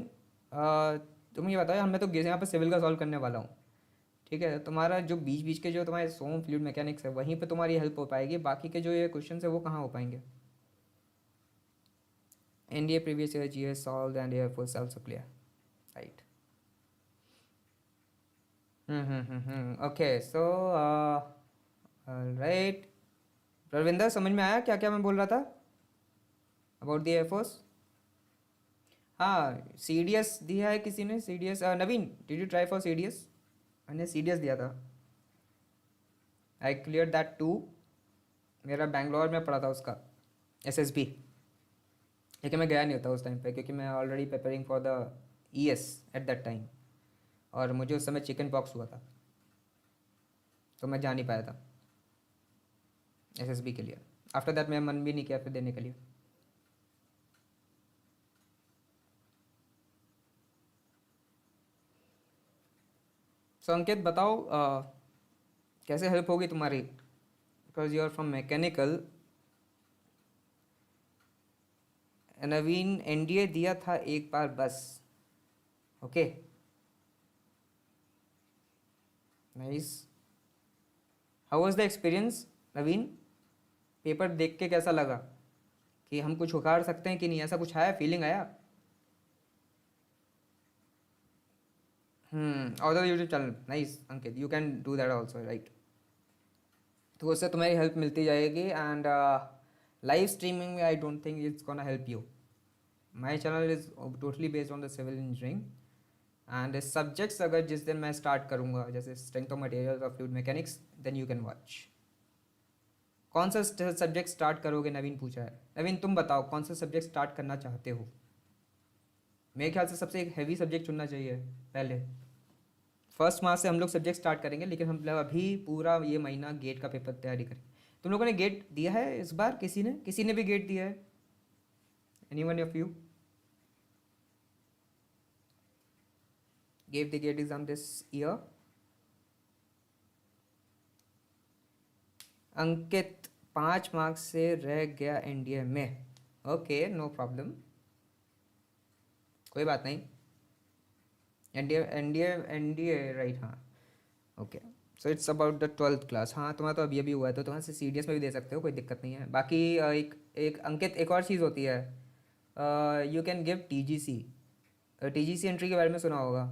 तुम ये बताओ यार, मैं तो यहाँ पर सिविल का सॉल्व करने वाला हूँ, ठीक है। तुम्हारा जो बीच बीच के जो तुम्हारे सोम फ्लूइड मैकेनिक्स है वहीं पे तुम्हारी हेल्प हो पाएगी, बाकी के जो ये क्वेश्चन है वो कहाँ हो पाएंगे। NDA previous year GS solve and air force also clear, right. Okay so right. Ravinder समझ में आया क्या क्या मैं बोल रहा था अबाउट द एयरफोर्स? हाँ सी डी एस दिया है किसी ने, C D S. Naveen did you try for C D S? मैंने सी डी एस दिया था, आई क्लियर दैट टू। मेरा बैंगलोर में पड़ा था उसका एस एस बी, लेकिन मैं गया नहीं होता उस टाइम पे क्योंकि मैं already preparing for the E S at that time, और मुझे उस समय चिकन पॉक्स हुआ था तो मैं जा नहीं पाया था एस एस बी के लिए। आफ्टर दैट मेरा मन भी नहीं किया फिर देने के लिए। सो अंकित बताओ कैसे हेल्प होगी तुम्हारी, because you are from mechanical. Naveen NDA दिया था एक बार बस, okay nice. How was the experience Naveen? Paper देख के कैसा लगा कि हम कुछ उखाड़ सकते हैं कि नहीं, ऐसा कुछ आया, फीलिंग आया? और the YouTube channel, nice Ankit, you can do that also, right. तो उससे तुम्हारी हेल्प मिलती जाएगी। एंड लाइव स्ट्रीमिंग में I don't think it's gonna help you. My channel is totally based on the civil engineering and subjects अगर जिस दिन मैं स्टार्ट करूँगा जैसे स्ट्रेंथ ऑफ मटेरियल्स और fluid mechanics, then you can watch. कौन सा सब्जेक्ट स्टार्ट करोगे नवीन पूछा है। नवीन तुम बताओ कौन सा सब्जेक्ट स्टार्ट करना चाहते हो? मेरे ख्याल से सबसे एक हैवी सब्जेक्ट चुनना चाहिए पहले। फर्स्ट मार्च से हम लोग सब्जेक्ट स्टार्ट करेंगे, लेकिन हम लोग अभी पूरा ये महीना गेट का पेपर तैयारी करें। तुम लोगों ने गेट दिया है इस बार? किसी ने भी गेट दिया है? Anyone of you gave the gate exam this year? Ankit 5 marks से रह गया एनडीए में, ओके नो प्रॉब्लम, कोई बात नहीं। एनडीए एनडीए एनडीए राइट, हाँ okay. So it's about the 12th class. हाँ तुम्हारा तो अभी हुआ है तो तुम्हारे से सी डी एस में भी दे सकते हो, कोई दिक्कत नहीं है। बाकी एक एक अंकित एक और चीज़ होती है, you can give T G C. T G C entry के बारे में सुना होगा,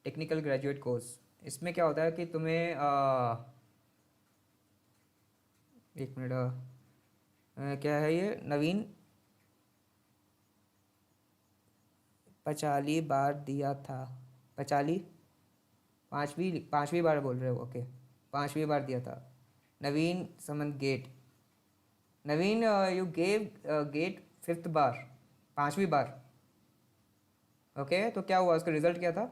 टेक्निकल ग्रेजुएट कोर्स। इसमें क्या होता है कि तुम्हें एक मिनट, क्या है ये नवीन? 45 बार दिया था। 45? पाँचवीं बार बोल रहे हो, ओके 5वीं बार दिया था। Naveen Saman GATE. Naveen you gave GATE 5th बार, 5वीं बार, ओके। तो क्या हुआ, उसका रिजल्ट क्या था?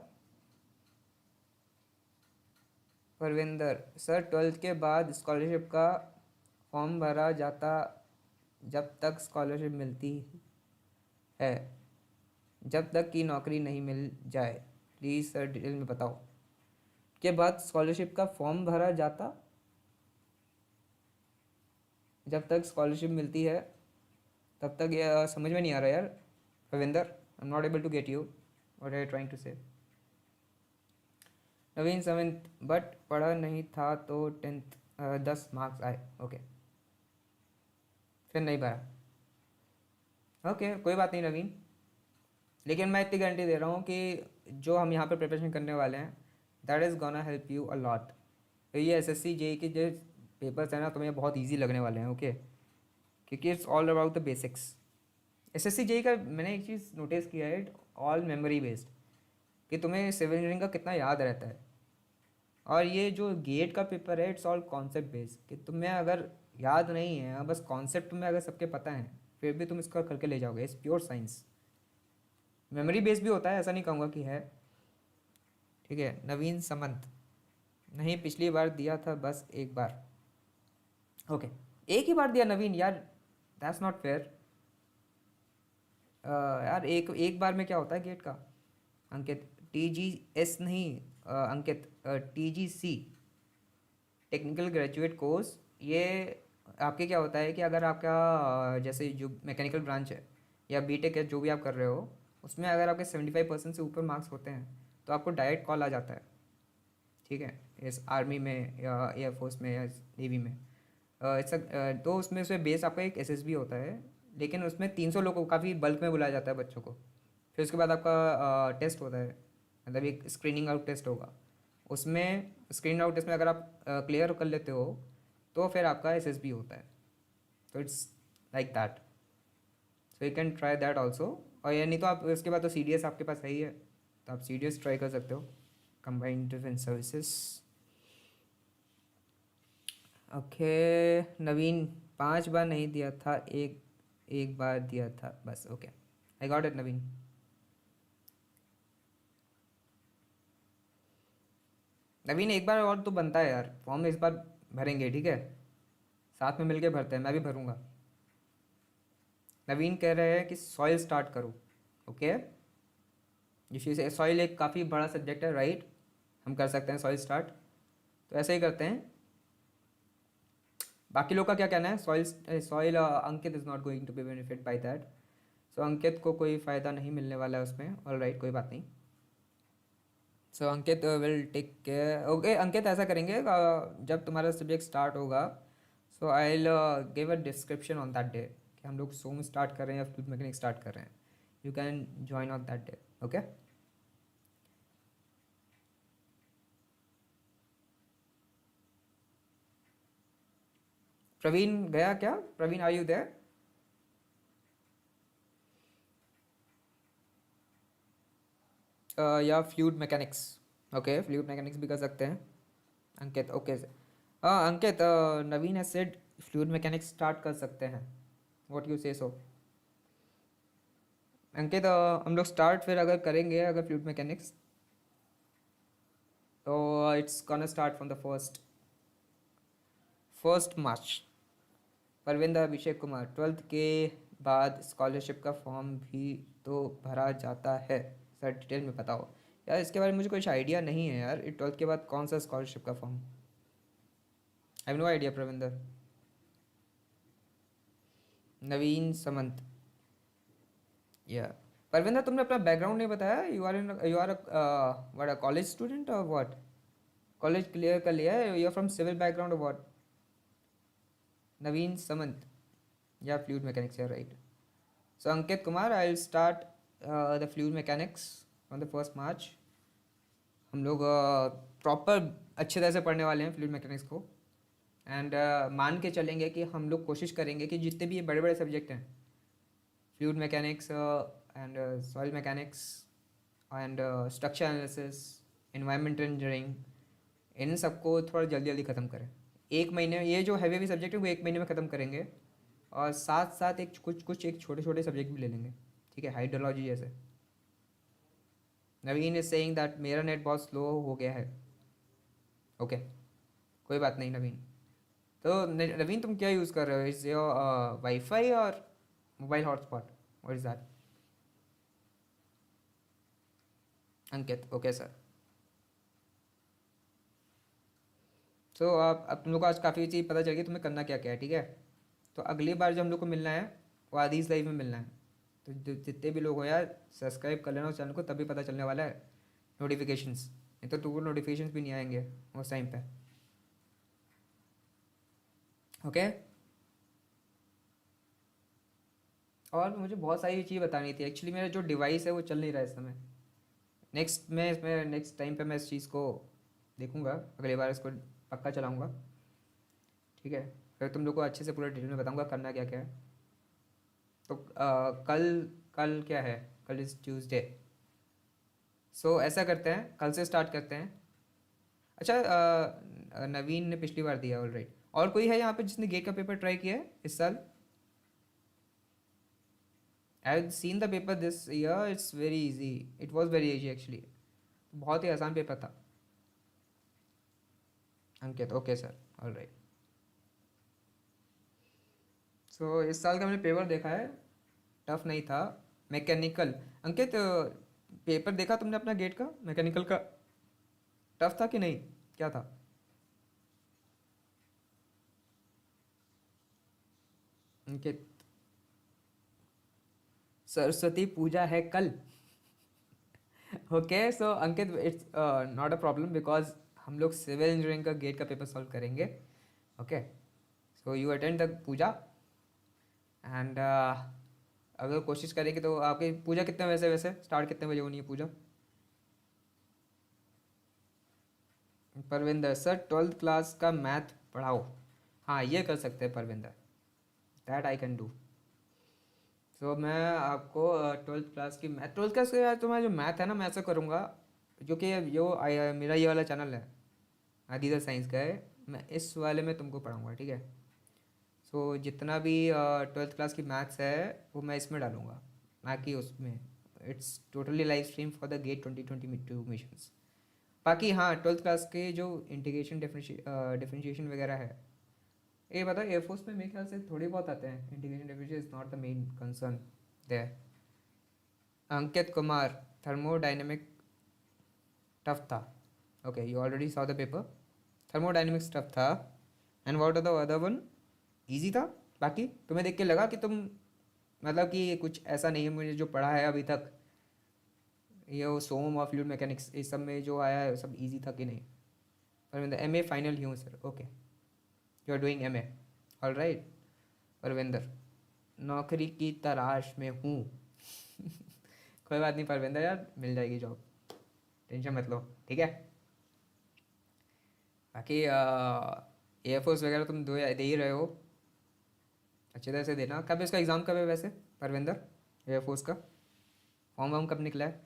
परविंदर सर 12th के बाद स्कॉलरशिप का फॉर्म भरा जाता जब तक स्कॉलरशिप मिलती है, जब तक कि नौकरी नहीं मिल जाए। प्लीज़ सर डिटेल में बताओ। के बाद स्कॉलरशिप का फॉर्म भरा जाता जब तक स्कॉलरशिप मिलती है तब तक, ये समझ में नहीं आ रहा यार Ravinder, I am not able to get you what are you trying to say. Naveen 7th but पढ़ा नहीं था तो 10th 10 मार्क्स आए, ओके फिर नहीं भरा, ओके कोई बात नहीं नवीन। लेकिन मैं इतनी गारंटी दे रहा हूँ कि जो हम यहाँ पर प्रिपरेशन करने वाले हैं that is gonna help you a lot. तो ये एस एस सी जेई के जो पेपर्स हैं ना तुम्हें बहुत ईजी लगने वाले हैं, ओके क्योंकि it's all about the basics. S S C JE का मैंने एक चीज़ नोटिस किया है, ऑल मेमोरी बेस्ड, कि तुम्हें सिविल इंजीनियरिंग का कितना याद रहता है। और ये जो गेट का पेपर है इट्स ऑल कॉन्सेप्ट बेस्ड, कि तुम्हें अगर याद नहीं है बस कॉन्सेप्ट में अगर सबके पता है फिर भी तुम इसका करके ले जाओगे। It's pure science. Memory based भी होता है, ऐसा नहीं कहूँगा कि है, ठीक है। नवीन समंत नहीं, पिछली बार दिया था बस एक बार। ओके, एक ही बार दिया नवीन यार, दैट्स नॉट फेयर। यार एक एक बार में क्या होता है गेट का? अंकित, TGS नहीं, अंकित TGC, टेक्निकल ग्रेजुएट कोर्स। ये आपके क्या होता है कि अगर आपका जैसे जो मैकेनिकल ब्रांच है या बीटेक है, जो भी आप कर रहे हो, उसमें अगर आपके 75% से ऊपर मार्क्स होते हैं तो आपको डायरेक्ट कॉल आ जाता है। ठीक है, इस आर्मी में या एयरफोर्स में या नेवी में। तो उसमें से बेस आपका एक SSB होता है, लेकिन उसमें 300 लोगों को काफ़ी बल्क में बुलाया जाता है बच्चों को। फिर उसके बाद आपका टेस्ट होता है, मतलब एक स्क्रीनिंग आउट टेस्ट होगा। उसमें स्क्रीनिंग आउट टेस्ट में अगर आप क्लियर कर लेते हो तो फिर आपका SSB होता है। तो it's like that, so you can try that also. और या नहीं तो आप उसके बाद तो CDS आपके पास है ही है, तो आप CDS ट्राई कर सकते हो, कंबाइंड डिफेंस सर्विसेज। ओके नवीन, 5 बार नहीं दिया था, एक एक बार दिया था बस। ओके, आई गॉट इट नवीन। नवीन एक बार और तो बनता है यार, फॉर्म इस बार भरेंगे, ठीक है? साथ में मिलके भरते हैं, मैं भी भरूंगा। नवीन कह रहे हैं कि सॉइल स्टार्ट करो। ओके, जिससे सॉइल एक काफ़ी बड़ा सब्जेक्ट है, राइट? हम कर सकते हैं सॉइल स्टार्ट, तो ऐसे ही करते हैं। बाकी लोग का क्या कहना है? Soil soil Ankit is not going to be benefit by that, so Ankit को कोई फ़ायदा नहीं मिलने वाला है उसमें। ऑल राइट, कोई बात नहीं। So Ankit will take care. Okay Ankit, ऐसा करेंगे जब तुम्हारा सब्जेक्ट स्टार्ट होगा, so I will give a description on that day कि हम लोग सोम स्टार्ट कर रहे हैं या फ्लूइड मैकेनिक स्टार्ट कर रहे हैं। You can join on that day. Okay, Praveen गया क्या? Praveen, are you there? या fluid mechanics? Okay, fluid mechanics भी कर सकते हैं। अंकित, ओके। हाँ Ankit, Naveen has said fluid mechanics start कर सकते हैं। व्हाट यू से सो? अंकित, हम लोग स्टार्ट फिर अगर करेंगे, अगर फ्लूइड मैकेनिक्स, तो it's gonna start from the first March. Parvinder Abhishek Kumar, 12th के बाद स्कॉलरशिप का फॉर्म भी तो भरा जाता है सर, डिटेल में बताओ। यार इसके बारे में मुझे कुछ आइडिया नहीं है यार, 12th के बाद कौन सा स्कॉलरशिप का form? I have no idea Pravinder. Naveen Samant, या परविंदर, तुमने अपना बैकग्राउंड नहीं बताया। You are what, a college student और व्हाट? कॉलेज क्लियर कर लिया है? You are from civil background और व्हाट? नवीन समंत, या फ्लूइड मैकेनिक्स, या right. So Ankit Kumar, I will start the fluid mechanics on the 1st March. हम लोग प्रॉपर अच्छे तरह से पढ़ने वाले हैं फ्लूइड मैकेनिक्स को। एंड मान के चलेंगे कि हम लोग कोशिश करेंगे कि जितने भी ये बड़े बड़े सब्जेक्ट हैं, fluid mechanics and soil mechanics and structure analysis, environmental engineering, इन सबको थोड़ा जल्दी जल्दी ख़त्म करें। एक महीने में ये जो हैवी हैवी सब्जेक्ट है वो एक महीने में ख़त्म करेंगे, और साथ साथ एक कुछ कुछ एक छोटे छोटे सब्जेक्ट भी ले लेंगे, ठीक है? हाइड्रोलॉजी जैसे। नवीन इज सेइंग दैट मेरा नेट बहुत स्लो हो गया है। ओके, कोई बात नहीं नवीन। तो नवीन, तुम क्या यूज़ कर रहे हो? इज योर वाईफाई और mobile hotspot, what is that? Ankit, okay sir. So आप अब तुम लोग को आज काफ़ी चीज़ पता चल गई तुम्हें करना क्या क्या है, ठीक है? तो अगली बार जब हम लोग को मिलना है वो आदिस लाइव में मिलना है। तो जितने भी लोग हो यार, सब्सक्राइब कर लेना उस चैनल को, तभी पता चलने वाला है नोटिफिकेशंस, नहीं तो तुमको नोटिफिकेशंस भी नहीं आएंगे उस टाइम पे। ओके, और मुझे बहुत सारी चीज़ बतानी थी एक्चुअली, मेरा जो डिवाइस है वो चल नहीं रहा है इस समय। नेक्स्ट टाइम पे मैं इस चीज़ को देखूंगा, अगली बार इसको पक्का चलाऊंगा, ठीक है? फिर तुम लोग को अच्छे से पूरा डिटेल में बताऊंगा करना क्या क्या है। तो कल कल क्या है? कल इज़ ट्यूसडे। सो ऐसा करते हैं, कल से स्टार्ट करते हैं। अच्छा, नवीन ने पिछली बार दिया, ऑलराइट। और कोई है यहाँ पे जिसने गेट का पेपर ट्राई किया है इस साल? I have seen the paper this year, it's very easy, it was very easy actually, बहुत ही आसान पेपर था। अंकित, ओके सर, ऑल राइट। सो इस साल का मैंने पेपर देखा है, टफ नहीं था। मैकेनिकल, अंकित पेपर देखा तुमने अपना गेट का मैकेनिकल का? टफ था कि नहीं, क्या था? अंकित, सरस्वती पूजा है कल। Okay so Ankit, it's not a problem because हम लोग सिविल इंजीनियरिंग का गेट का पेपर सॉल्व करेंगे। Okay, so you attend the puja and अगर कोशिश करेंगे तो आपकी पूजा कितने बजे से, वैसे स्टार्ट कितने बजे होनी है पूजा? परविंदर सर, 12th क्लास का मैथ पढ़ाओ। हाँ, ये कर सकते हैं Parvinder, that I can do. So मैं आपको 12th क्लास की मैथ, 12th क्लास का तुम्हारा जो मैथ है ना, मैं ऐसा करूँगा, जो कि मेरा ये वाला चैनल है आदित्य साइंस का है, मैं इस वाले में तुमको पढ़ाऊँगा, ठीक है? सो जितना भी 12th क्लास की मैथ्स है वो मैं इसमें डालूँगा, ना कि उसमें। It's totally live stream for the GATE 2020 mid to missions. बाकी हाँ, 12th क्लास के जो इंटीग्रेशन डिफरेंशिएशन वगैरह है, ये बता, एयरफोर्स में मेरे ख्याल से थोड़ी बहुत आते हैं। Integration differentiation is not the main concern there. Ankit Kumar, thermodynamic tough था। Okay, you already saw the paper. Thermodynamics tough था। And what are the other one? Easy था। बाकी तुम्हें देख के लगा कि तुम, मतलब कि कुछ ऐसा नहीं है, मुझे जो पढ़ा है अभी तक, ये वो सोम और फ्लूइड मैकेनिक्स, इस सब में जो आया है सब इजी था कि नहीं? परविंदर, एम ए फाइनल ही हूँ sir. Okay, you are doing M A, all right. Parvinder, नौकरी की तलाश में हूँ। कोई बात नहीं परविंदर यार, मिल जाएगी जॉब, टेंशन मत लो, ठीक है? बाकी एयरफोर्स वगैरह तुम दे ही रहे हो, अच्छी तरह से देना। कब इसका एग्ज़ाम कब है वैसे परविंदर, एयरफोर्स का फॉर्म वार्म कब निकला है?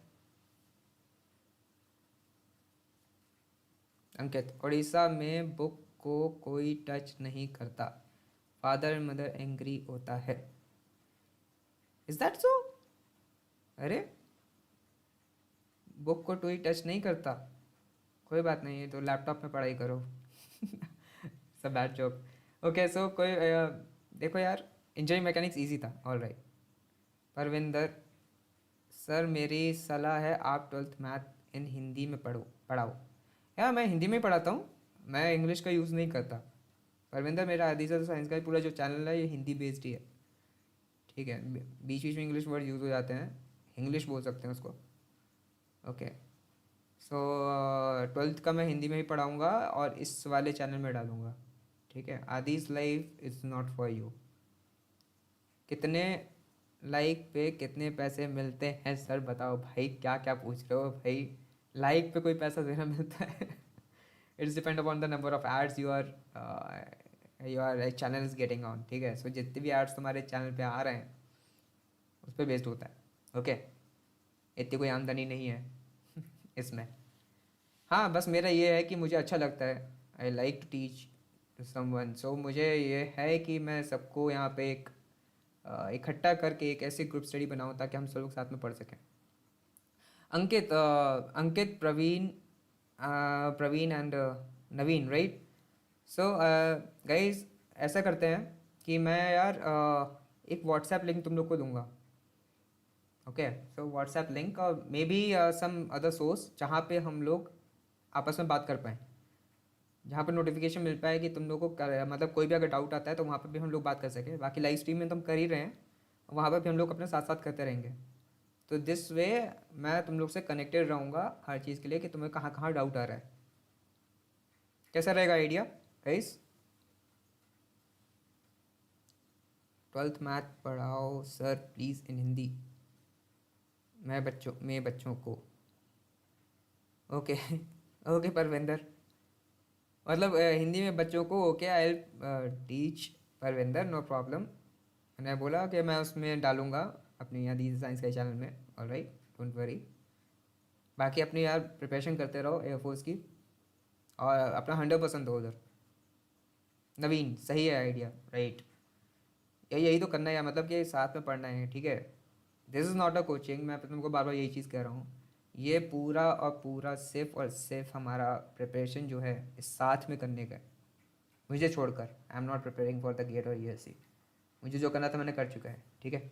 अंकित, उड़ीसा में बुक को कोई टच नहीं करता, फादर मदर एंग्री होता है। इज दैट सो? अरे, बुक को कोई टच नहीं करता, कोई बात नहीं है, तो लैपटॉप में पढ़ाई करो। सब बैड जोक। ओके सो कोई देखो यार, इंजीनियरिंग मैकेनिक्स इजी था, ऑल राइट। परविंदर, सर मेरी सलाह है आप 12th मैथ इन हिंदी में पढ़ाओ। यार मैं हिंदी में ही पढ़ाता हूँ, मैं इंग्लिश का यूज़ नहीं करता। परविंदर, मेरा आदित्य साइंस का पूरा जो चैनल है ये हिंदी बेस्ड ही है, ठीक है? बीच बीच में इंग्लिश वर्ड यूज़ हो जाते हैं, इंग्लिश बोल सकते हैं उसको। ओके, सो 12th का मैं हिंदी में ही पढ़ाऊँगा और इस वाले चैनल में डालूँगा, ठीक है? आदिज life is not for you. कितने लाइक पे कितने पैसे मिलते हैं सर, बताओ भाई, क्या क्या पूछ रहे हो भाई? लाइक पे कोई पैसा देना मिलता है? It's depend upon the number of ads your channel is getting on, ठीक है? सो जितने भी एड्स तुम्हारे चैनल पे आ रहे हैं उस पर बेस्ड होता है। ओके, इतनी कोई आमदनी नहीं है इसमें। हाँ, बस मेरा ये है कि मुझे अच्छा लगता है, I like to teach to someone. So मुझे ये है कि मैं सबको यहाँ पे एक इकट्ठा करके एक ऐसी ग्रुप स्टडी बनाऊँ ताकि हम सब लोग साथ में पढ़ सकें। Ankit, Praveen and Naveen, right? So guys, ऐसा करते हैं कि मैं यार एक व्हाट्सएप लिंक तुम लोग को दूंगा। ओके, सो व्हाट्सएप लिंक और maybe some other source जहाँ पे हम लोग आपस में बात कर पाएँ, जहाँ पर नोटिफिकेशन मिल पाए कि तुम लोगों को मतलब कोई भी अगर डाउट आता है तो वहाँ पर भी हम लोग बात कर सकें। बाकी लाइव स्ट्रीम में तो हम कर ही रहे हैं, वहाँ पर भी हम लोग अपने साथ साथ करते रहेंगे। तो दिस वे मैं तुम लोग से कनेक्टेड रहूँगा हर चीज़ के लिए कि तुम्हें कहाँ कहाँ डाउट आ रहा है। कैसा रहेगा आइडिया गाइस? 12th मैथ पढ़ाओ सर प्लीज़ इन हिंदी, मैं बच्चों को। ओके ओके परविंदर, मतलब हिंदी में बच्चों को। Okay, I teach Parvinder, no problem. मैंने बोला कि मैं उसमें डालूँगा अपनी यहाँ दी साइंस के चैनल में, ऑल राइट, डोंट वरी। बाकी अपनी यार प्रिपरेशन करते रहो एयरफोर्स की और अपना 100% दो उधर। नवीन, सही है आइडिया, राइट? यही तो करना है यार, मतलब कि साथ में पढ़ना है, ठीक है? This is not a coaching, मैं तुमको बार बार यही चीज़ कह रहा हूँ ये पूरा और पूरा सिर्फ और सिर्फ हमारा प्रिपरेशन जो है इस साथ में करने का है, मुझे छोड़कर। I am not preparing for the GATE और यूएससी। मुझे जो करना था मैंने कर चुका है, ठीक है।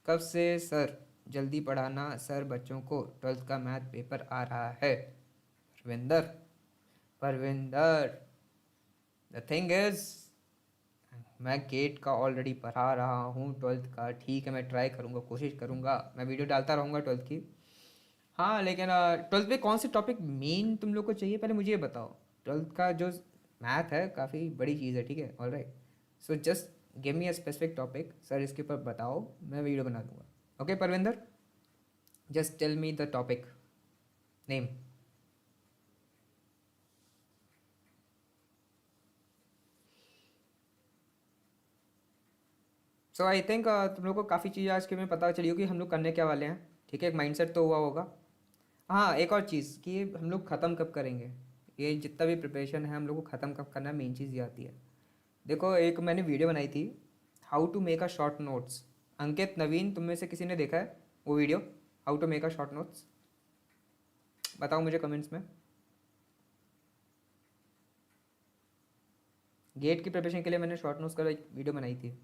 कब से सर? जल्दी पढ़ाना सर, बच्चों को 12th का मैथ पेपर आ रहा है। Parvinder, Parvinder, the thing is मैं गेट का ऑलरेडी पढ़ा रहा हूँ, 12th का। ठीक है, मैं ट्राई करूँगा, कोशिश करूँगा, मैं वीडियो डालता रहूँगा 12th की। हाँ लेकिन 12th में कौन से टॉपिक मेन तुम लोग को चाहिए, पहले मुझे ये बताओ। 12th का जो मैथ है काफ़ी बड़ी चीज़ है, ठीक है, all right. So just give me a specific topic, sir इसके ऊपर बताओ, मैं वीडियो बना दूंगा। Okay Parvinder, just tell me the topic name. So I think तुम लोग को काफ़ी चीज़ें आज के में पता चली होगी हम लोग करने क्या वाले हैं, ठीक है। एक माइंडसेट तो हुआ होगा। हाँ एक और चीज़ कि हम लोग ख़त्म कब करेंगे, ये जितना भी प्रिपरेशन है हम लोग को ख़त्म कब करना है, मेन चीज़ ये आती है। देखो एक मैंने वीडियो बनाई थी, how to make a short notes. Ankit, Naveen, तुम में से किसी ने देखा है वो video, how to make a short notes? बताओ मुझे कमेंट्स में। गेट की प्रिपरेशन के लिए मैंने शॉर्ट नोट्स का एक वीडियो बनाई थी।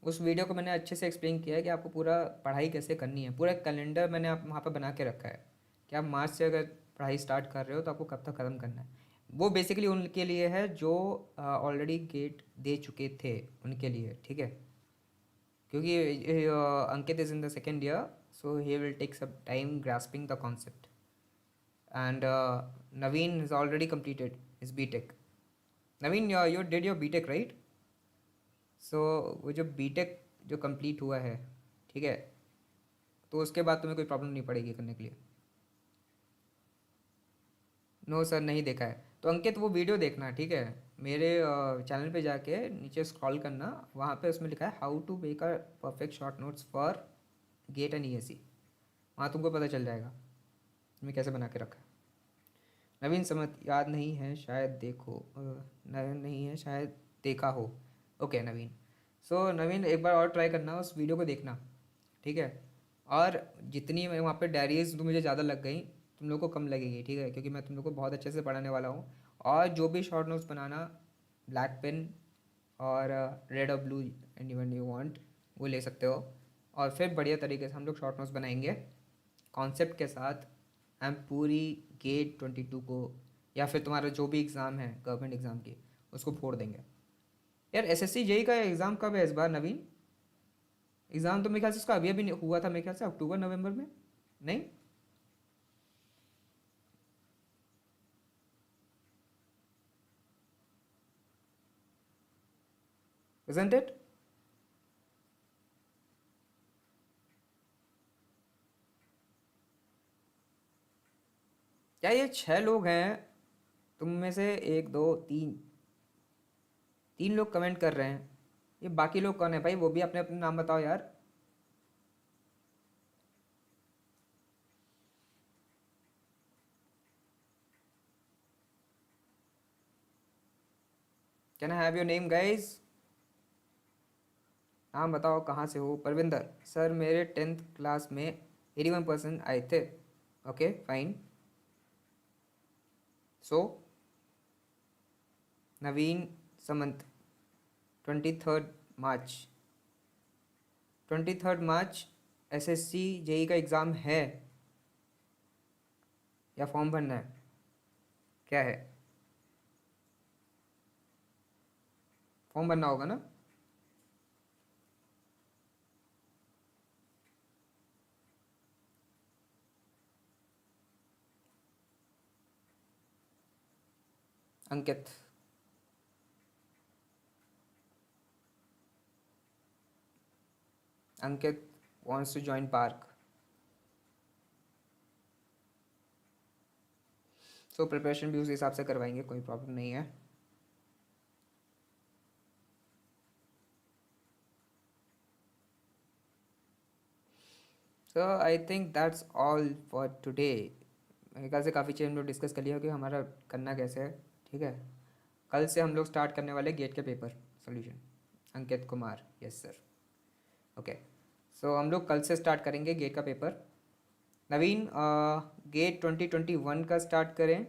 उस वीडियो को मैंने अच्छे से एक्सप्लेन किया है कि आपको पूरा पढ़ाई कैसे करनी है, पूरा कैलेंडर मैंने आप वहाँ पर बना के रखा है कि आप मार्च से अगर पढ़ाई स्टार्ट कर रहे हो तो आपको कब तक ख़त्म करना है। वो बेसिकली उनके लिए है जो ऑलरेडी गेट दे चुके थे, उनके लिए, ठीक है। क्योंकि Ankit is in the second year, so he will take some time grasping the concept. And Naveen is already completed his BTech. Naveen, you did your BTech right? So वो जो बीटेक जो कंप्लीट हुआ है, ठीक है, तो उसके बाद तुम्हें कोई प्रॉब्लम नहीं पड़ेगी करने के लिए। नो सर, नहीं देखा है तो अंकित वो वीडियो देखना, ठीक है। मेरे चैनल पे जाके नीचे स्क्रॉल करना, वहाँ पे उसमें लिखा है how to make a perfect short notes for GATE and ESC. वहाँ तुमको पता चल जाएगा तुमने कैसे बना के रखा है। नवीन समझ याद नहीं है शायद, देखो नहीं है शायद, देखा हो। ओके नवीन, सो नवीन एक बार और ट्राई करना, उस वीडियो को देखना, ठीक है। और जितनी मैं वहाँ पे डायरीज तो मुझे ज़्यादा लग गई, तुम लोग को कम लगेगी, ठीक है, क्योंकि मैं तुम लोग को बहुत अच्छे से पढ़ाने वाला हूँ। और जो भी शॉर्ट नोट्स बनाना, ब्लैक पेन और रेड और blue, any one you want, वो ले सकते हो। और फिर बढ़िया तरीके से हम लोग शॉर्ट नोट्स बनाएंगे कॉन्सेप्ट के साथ। हम पूरी गेट 22 को, या फिर तुम्हारा जो भी एग्ज़ाम है गवर्नमेंट एग्ज़ाम की, उसको फोड़ देंगे। यार एसएससी जेई का एग्ज़ाम कब है इस बार नवीन? एग्ज़ाम तो मेरे ख्याल से उसका अभी अभी हुआ था, मेरे ख्याल से अक्टूबर नवंबर में, नहीं? Isn't it? क्या ये 6 लोग हैं तुम में से? एक दो तीन, 3 लोग कमेंट कर रहे हैं। ये बाकी लोग कौन है भाई? वो भी अपने अपने नाम बताओ यार। Can I have your name guys? नाम बताओ, कहाँ से हो? परविंदर, सर मेरे 10th क्लास में 81% आए थे। Okay fine. So Naveen Samant, 23 March, 23 March SSC JE का एग्ज़ाम है या फॉर्म भरना है, क्या है? फॉर्म भरना होगा ना? Ankit, Ankit wants to join park. So preparation भी उस हिसाब से करवाएंगे, कोई प्रॉब्लम नहीं है। So I think that's all for today. मेरे ख्याल से काफ़ी चीज़ हम लोग डिस्कस कर लिया कि हमारा करना कैसे है, ठीक है। कल से हम लोग स्टार्ट करने वाले गेट के paper solution. Ankit Kumar, yes sir. Okay, सो हम लोग कल से स्टार्ट करेंगे गेट का पेपर। नवीन, गेट 2021 का स्टार्ट करें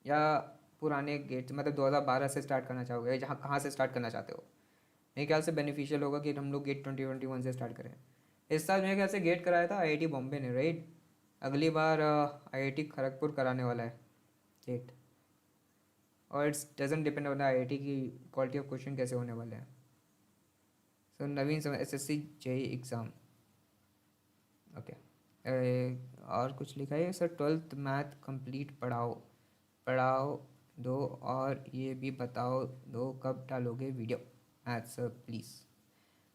या पुराने गेट मतलब 2012 से स्टार्ट करना चाहोगे, जहाँ कहाँ से स्टार्ट करना चाहते हो? मेरे ख्याल से बेनिफिशियल होगा कि हम लोग गेट 2021 से स्टार्ट करें। इस साल मेरे ख्याल से गेट कराया था आईआईटी बॉम्बे ने, राइट? अगली बार आईआईटी खड़गपुर कराने वाला है गेट, और it's doesn't depend on IIT की क्वालिटी ऑफ क्वेश्चन कैसे होने वाले हैं। सो नवीन समय एसएससी जेई एग्ज़ाम, ओके। और कुछ लिखा है सर, 12th मैथ कंप्लीट पढ़ाओ पढ़ाओ दो, और ये भी बताओ दो कब डालोगे video math sir please.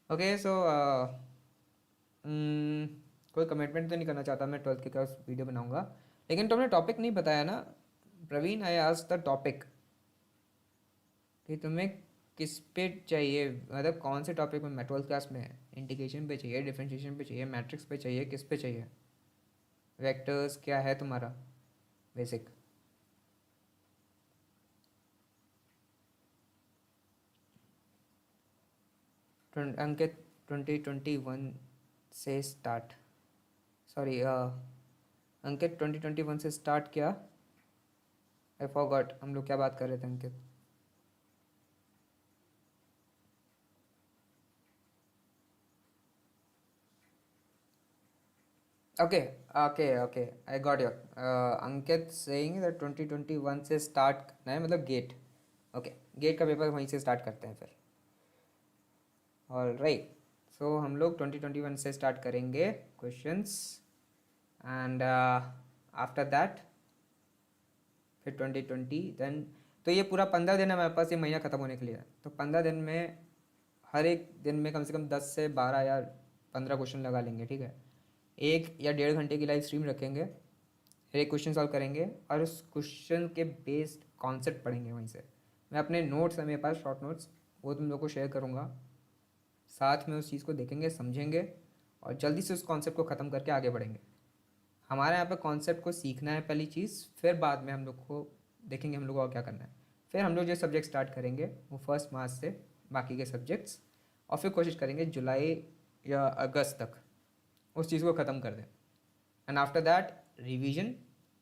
Okay, so कोई कमिटमेंट तो नहीं करना चाहता मैं 12th के क्लास वीडियो बनाऊंगा, लेकिन तुमने टॉपिक नहीं बताया ना प्रवीण। आई आज द टॉपिक कि तुम्हें किस पे चाहिए, मतलब कौन से टॉपिक में 12th क्लास में है? इंटीग्रेशन पे चाहिए, डिफरेंशिएशन पे चाहिए, मैट्रिक्स पे चाहिए, किस पे चाहिए? वेक्टर्स क्या है तुम्हारा बेसिक? अंकित 2021 से स्टार्ट, सॉरी अंकित 2021 से स्टार्ट किया। आई फॉरगॉट हम लोग क्या बात कर रहे थे Ankit. Okay okay okay, I got your Ankit saying that 2021 से स्टार्ट करना है, मतलब गेट। ओके, गेट का पेपर वहीं से स्टार्ट करते हैं फिर। ऑल राइट, सो हम लोग 2021 से स्टार्ट करेंगे क्वेश्चंस, एंड आफ्टर दैट फिर 2020 देन। तो ये पूरा 15 दिन है हमारे पास, ये महीना ख़त्म होने के लिए। तो 15 दिन में हर एक दिन में कम से कम 10 से 12 या 15 क्वेश्चन लगा लेंगे, ठीक है? 1 या 1.5 घंटे की लाइव स्ट्रीम रखेंगे, फिर एक क्वेश्चन सॉल्व करेंगे, और उस क्वेश्चन के बेस्ड कॉन्सेप्ट पढ़ेंगे वहीं से। मैं अपने नोट्स है मेरे पास, शॉर्ट नोट्स, वो तुम लोग को शेयर करूँगा। साथ में उस चीज़ को देखेंगे, समझेंगे, और जल्दी से उस कॉन्सेप्ट को ख़त्म करके आगे बढ़ेंगे। हमारे यहाँ पे कॉन्सेप्ट को सीखना है पहली चीज़, फिर बाद में हम लोग को देखेंगे हम लोग को क्या करना है। फिर हम लोग जो सब्जेक्ट स्टार्ट करेंगे वो 1 मार्च से बाकी के सब्जेक्ट्स, और फिर कोशिश करेंगे जुलाई या अगस्त तक उस चीज़ को ख़त्म कर दें। And after that revision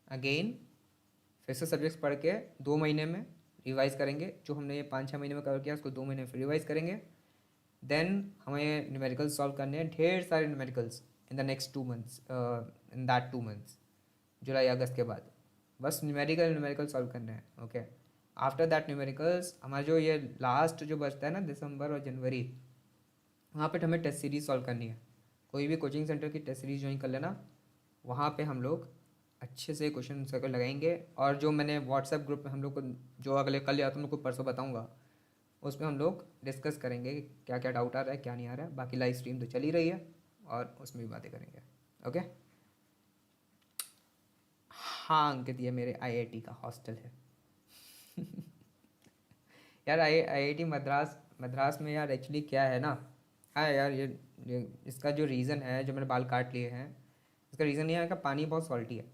again, फिर से सब्जेक्ट्स पढ़ के 2 महीने में रिवाइज़ करेंगे। जो हमने ये 5-6 महीने में कवर किया उसको 2 महीने में फिर रिवाइज़ करेंगे। देन हमें न्यूमेरिकल्स सॉल्व करने हैं, ढेर सारे numericals in the next 2 months, in that 2 months, जुलाई अगस्त के बाद। बस न्यूमेरिकल सॉल्व करने हैं, ओके। आफ्टर दैट न्यूमेरिकल्स हमारा जो ये लास्ट जो बचता है ना, दिसंबर और जनवरी, वहाँ पे हमें टेस्ट सीरीज सॉल्व करनी है। कोई भी कोचिंग सेंटर की टेस्ट सीरीज ज्वाइन कर लेना, वहाँ पे हम लोग अच्छे से क्वेश्चन सर्कल लगाएंगे। और जो मैंने व्हाट्सएप ग्रुप में हम लोग को, जो अगले कल या तुम लोग को परसों बताऊँगा, उसमें हम लोग डिस्कस करेंगे कि क्या क्या डाउट आ रहा है, क्या नहीं आ रहा है। बाकी लाइव स्ट्रीम तो चल ही रही है, और उसमें भी बातें करेंगे, ओके। हाँ अंकित, ये मेरे आईआईटी का हॉस्टल है। यार आईआईटी मद्रास, मद्रास में यार एक्चुअली क्या है ना, हाँ यार ये इसका जो रीज़न है, जो मैंने बाल काट लिए हैं, इसका रीज़न ये है कि पानी बहुत सॉल्टी है,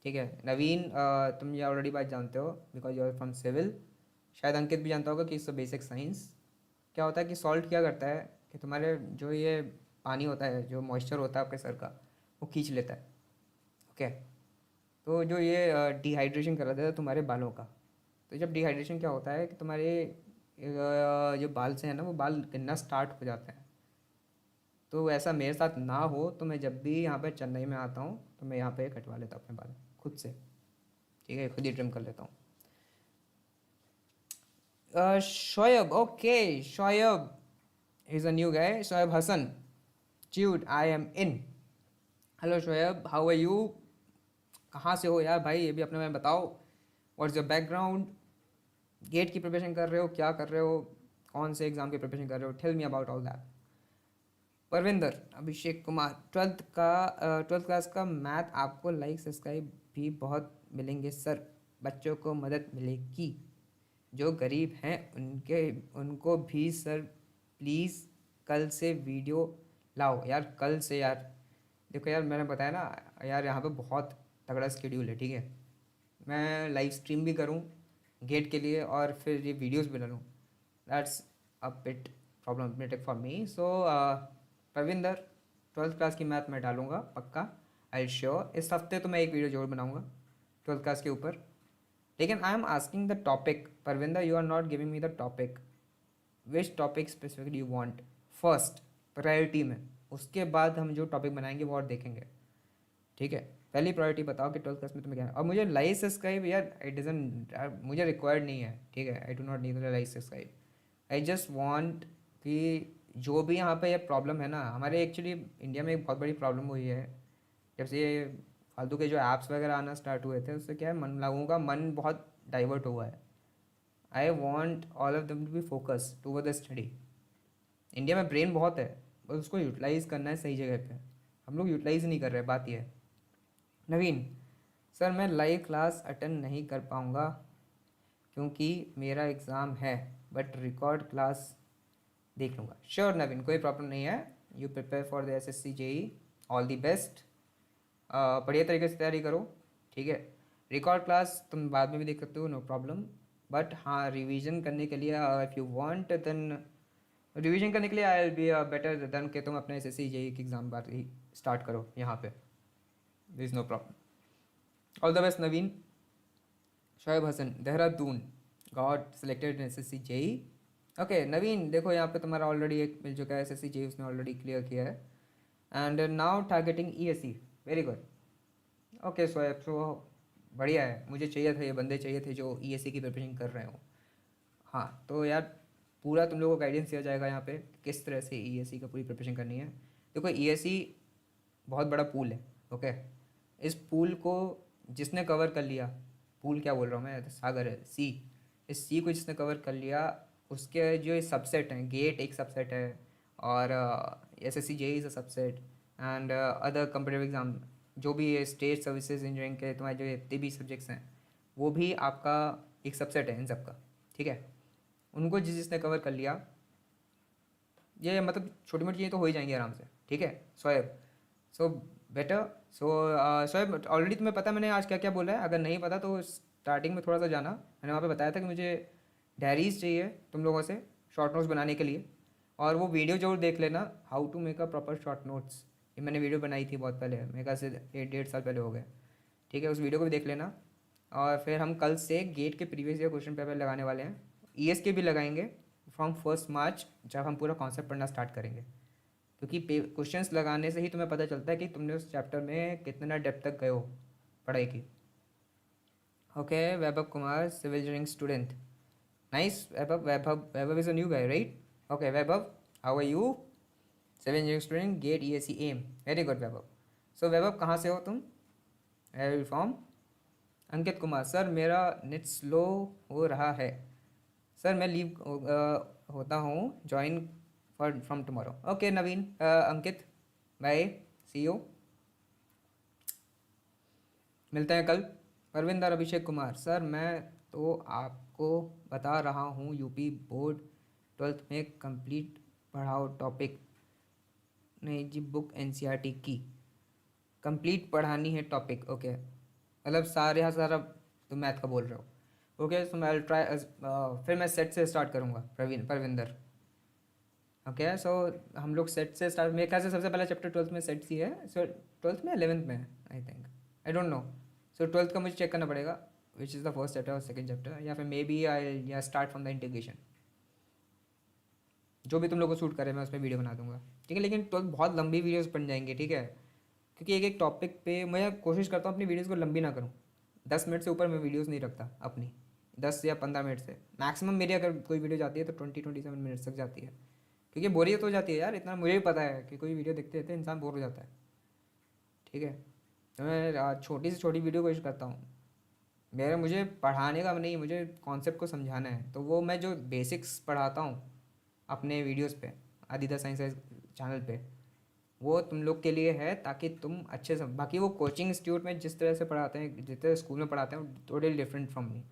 ठीक है? नवीन, तुम ये ऑलरेडी बात जानते हो because you are from civil. शायद अंकित भी जानता होगा कि इट्स बेसिक साइंस। क्या होता है कि सॉल्ट क्या करता है कि तुम्हारे जो ये पानी होता है, जो मॉइस्चर होता है आपके सर का, वो खींच लेता है, ओके। तो जो ये डिहाइड्रेशन करा देता है तुम्हारे बालों का। तो जब डिहाइड्रेशन क्या होता है कि तुम्हारे जो बाल से है ना, वो बाल गिरना स्टार्ट हो जाते हैं। तो ऐसा मेरे साथ ना हो, तो मैं जब भी यहाँ पे चेन्नई में आता हूँ तो मैं यहाँ पे कटवा लेता हूँ अपने बाल खुद से, ठीक है? खुद ही ट्रिम कर लेता हूँ। Shoaib, okay, Shoaib is a new guy, Shoaib Hasan, chewed I am in. Hello Shoaib, how are you? कहाँ से हो यार भाई, ये भी अपने में बताओ। What's your background? गेट की प्रिपरेशन कर रहे हो, क्या कर रहे हो, कौन से एग्ज़ाम की प्रिपरेशन कर रहे हो? Tell me about all that. Parvinder Abhishek Kumar, 12th class का मैथ आपको लाइक सब्सक्राइब भी बहुत मिलेंगे सर, बच्चों को मदद मिलेगी, जो गरीब हैं उनके उनको भी सर, प्लीज़ कल से वीडियो लाओ। यार कल से यार, देखो यार मैंने बताया ना यार, यहाँ पे बहुत तगड़ा स्केड्यूल है, ठीक है? मैं लाइव स्ट्रीम भी करूँ गेट के लिए, और फिर ये वीडियोस भी डालूँ, that's a bit problematic for me. So Parvinder, 12th class की मैथ मैं डालूंगा पक्का, आई श्योर। इस हफ्ते तो मैं एक वीडियो जरूर बनाऊंगा 12th क्लास के ऊपर। लेकिन I am asking the topic, Parvinder you are not giving me the topic, which topic specifically you want first priority में, उसके बाद हम जो टॉपिक बनाएंगे वो और देखेंगे, ठीक है। पहली प्रायोरिटी बताओ कि 12th क्लास में तुम्हें क्या है। और मुझे लाइक सब्सक्राइब यार, इट डजंट, मुझे रिक्वायर्ड नहीं है, ठीक है। आई do not need like subscribe, I just want कि जो भी यहाँ पे ये प्रॉब्लम है ना, हमारे एक्चुअली इंडिया में एक बहुत बड़ी प्रॉब्लम हुई है जब से ये फालतू के जो ऐप्स वगैरह आना स्टार्ट हुए थे, उससे क्या है, मन लोगों का मन बहुत डाइवर्ट हुआ है। I want all of them to be focus toward the study. India में ब्रेन बहुत है, बस उसको यूटिलाइज करना है सही जगह पे, हम लोग यूटिलाइज नहीं कर रहे, बात ये है। नवीन, सर मैं लाइव क्लास अटेंड नहीं कर पाऊँगा क्योंकि मेरा एग्ज़ाम है, बट रिकॉर्ड क्लास देख लूँगा। श्योर नवीन, कोई प्रॉब्लम नहीं है। You prepare for the SSC JEE, all the best. बढ़िया तरीके से तैयारी करो, ठीक है। रिकॉर्ड क्लास तुम बाद में भी देख सकते हो, नो प्रॉब्लम। बट हाँ, रिवीजन करने के लिए if you want then revision करने के लिए I will be better then कि तुम अपने SSC JEE की एग्ज़ाम बार ही स्टार्ट करो यहाँ पे, this is no problem. All the best Naveen. Shoaib Hasan, Dehradun, got selected in SSC JEE। Okay Naveen, देखो यहाँ पे तुम्हारा ऑलरेडी एक मिल चुका है, SSC JEE उसने ऑलरेडी क्लियर किया है, and now targeting ESE, very good. Okay Shoaib, so बढ़िया है, मुझे चाहिए था, ये बंदे चाहिए थे जो ESE की प्रिपरेशन कर रहे हो। हाँ तो यार, पूरा तुम लोगों को गाइडेंस दिया जाएगा यहाँ पे किस तरह से ESE का पूरी प्रिपरेशन करनी है। देखो ESE बहुत बड़ा पूल है, ओके। इस पूल को जिसने कवर कर लिया, पूल क्या बोल रहा हूँ मैं, सागर है, सी, इस सी को जिसने कवर कर लिया, उसके जो सबसेट हैं, गेट एक सबसेट है, और SSC JEE is a subset, and other computer exam जो भी है, स्टेट सर्विसेज इंजीनियरिंग के तुम्हारे जो जितने भी सब्जेक्ट्स हैं, वो भी आपका एक सबसेट है इन सब का, ठीक है। उनको जिसने कवर कर लिया, ये मतलब छोटी मोटी चीज़ें तो हो ही जाएंगी आराम से, ठीक है शोएब। सो बेटर, सो शोएब ऑलरेडी तुम्हें पता है मैंने आज क्या क्या बोला है, अगर नहीं पता तो स्टार्टिंग में थोड़ा सा जाना, मैंने वहाँ पे बताया था कि मुझे डायरीज चाहिए तुम लोगों से शॉर्ट नोट्स बनाने के लिए, और वो वीडियो जरूर देख लेना, how to make a proper short notes. ये मैंने वीडियो बनाई थी बहुत पहले, मेरे ख्याल से 1-1.5 साल पहले हो गए, ठीक है। उस वीडियो को भी देख लेना। और फिर हम कल से गेट के प्रीवियस ईयर क्वेश्चन पेपर लगाने वाले हैं, ES के भी लगाएंगे फ्रॉम 1 मार्च, जब हम पूरा कॉन्सेप्ट पढ़ना स्टार्ट करेंगे, क्योंकि क्वेश्चंस लगाने से ही तुम्हें पता चलता है कि तुमने उस चैप्टर में कितना डेप्थ तक गए हो पढ़ाई की। Okay Vaibhav Kumar, civil engineering student, nice. Vaibhav is a new guy right. Okay Vaibhav, how are you, civil engineering student, GATE ESE aim, very good Vaibhav. So Vaibhav कहाँ से हो तुम, where from. Ankit Kumar, sir मेरा नेट स्लो हो रहा है, सर मैं लीव होता हूँ, join for from tomorrow. Okay Naveen, Ankit, bye, see you, मिलते हैं कल। परविंदर अभिषेक कुमार, सर मैं तो आपको बता रहा हूँ, UP बोर्ड 12th में कंप्लीट पढ़ाओ टॉपिक, नहीं जी बुक NCERT की कंप्लीट पढ़ानी है टॉपिक, ओके। मतलब सारे सारा तुम मैथ का बोल रहे हो, ओके। सो मैं ट्राई, फिर मैं सेट से स्टार्ट करूँगा, परविंदर, ओके। सो हम लोग सेट से स्टार्ट, मेरे ख्याल से सबसे पहला चैप्टर 12th में सेट ही है, सो 12th में 11th में I think, I don't no. So 12th का मुझे चेक करना पड़ेगा which is the first chapter और सेकंड चैप्टर, या फिर मे बी आई या स्टार्ट फ्रॉम द इंटीग्रेशन, जो भी तुम लोग को सूट करे मैं उस पर वीडियो बना दूंगा, ठीक है। लेकिन 12th बहुत लंबी वीडियोस बन जाएंगे, ठीक है, क्योंकि एक एक टॉपिक पे मैं कोशिश करता हूँ अपनी वीडियोस को लंबी ना करूँ, 10 मिनट से ऊपर मैं वीडियोस नहीं रखता अपनी, 10 या 15 मिनट से मैक्सिमम मेरी अगर कोई वीडियो जाती है तो 20-27 मिनट्स तक जाती है, क्योंकि बोरियत हो जाती है यार, इतना मुझे भी पता है कि कोई वीडियो देखते रहते इंसान बोर हो जाता है, ठीक है। तो मैं छोटी से छोटी वीडियो कोशिश करता हूँ, मुझे पढ़ाने का नहीं, मुझे कॉन्सेप्ट को समझाना है, तो वो मैं जो बेसिक्स पढ़ाता हूँ अपने वीडियोस पे, आदित्य साइंस चैनल पे, वो तुम लोग के लिए है ताकि तुम अच्छे से, बाकी वो कोचिंग इंस्टीट्यूट में जिस तरह से पढ़ाते हैं, जिस तरह स्कूल में पढ़ाते हैं, टोटली डिफरेंट फ्रॉम मी।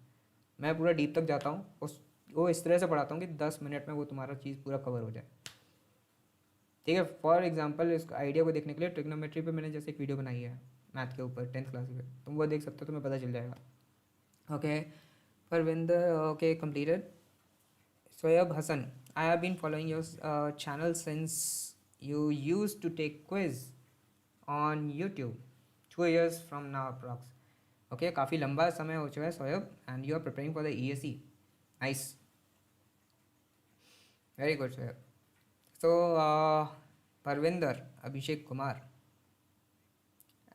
मैं पूरा डीप तक जाता हूँ, उस वो इस तरह से पढ़ाता हूँ कि 10 मिनट में वो तुम्हारा चीज़ पूरा कवर हो जाए, ठीक है। फॉर एग्जांपल इस आइडिया को देखने के लिए ट्रिग्नोमेट्री पे मैंने जैसे एक वीडियो बनाई है मैथ के ऊपर 10th क्लास में, तुम वो देख सकते हो, तुम्हें पता चल जाएगा, okay. Parvinder, okay completed। Soyab Hassan, I have been following your channel since you used to take quiz on YouTube 2 years from now approx. Okay, काफ़ी लंबा समय हो चुका है Shoaib, and you are preparing for the ESE. Nice, very good Shoaib. So Parvinder Abhishek Kumar,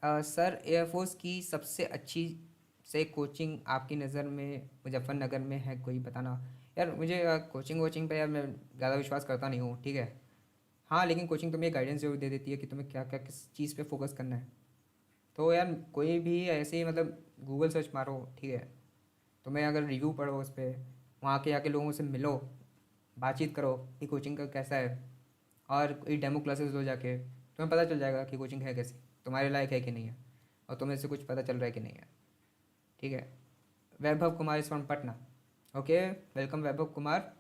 sir air force की सबसे अच्छी से कोचिंग आपकी नज़र में मुजफ्फरनगर में है, कोई बताना. यार मुझे कोचिंग वोचिंग पे यार मैं ज़्यादा विश्वास करता नहीं हूँ, ठीक है. हाँ लेकिन कोचिंग तुम्हें गाइडेंस जरूर दे देती है कि तुम्हें क्या क्या किस चीज़ पे फोकस करना है. तो यार कोई भी ऐसे ही मतलब गूगल सर्च मारो, ठीक है. तुम्हें अगर रिव्यू पढ़ो उस पर, वहाँ के आके लोगों से मिलो, बातचीत करो कि कोचिंग का कैसा है, और कोई डेमो क्लासेस लो जाके, तुम्हें पता चल जाएगा कि कोचिंग है कैसी, तुम्हारे लायक है कि नहीं है, और तुम्हें से कुछ पता चल रहा है कि नहीं है, ठीक है. Vaibhav Kumar is from Patna. Okay, welcome Vaibhav Kumar.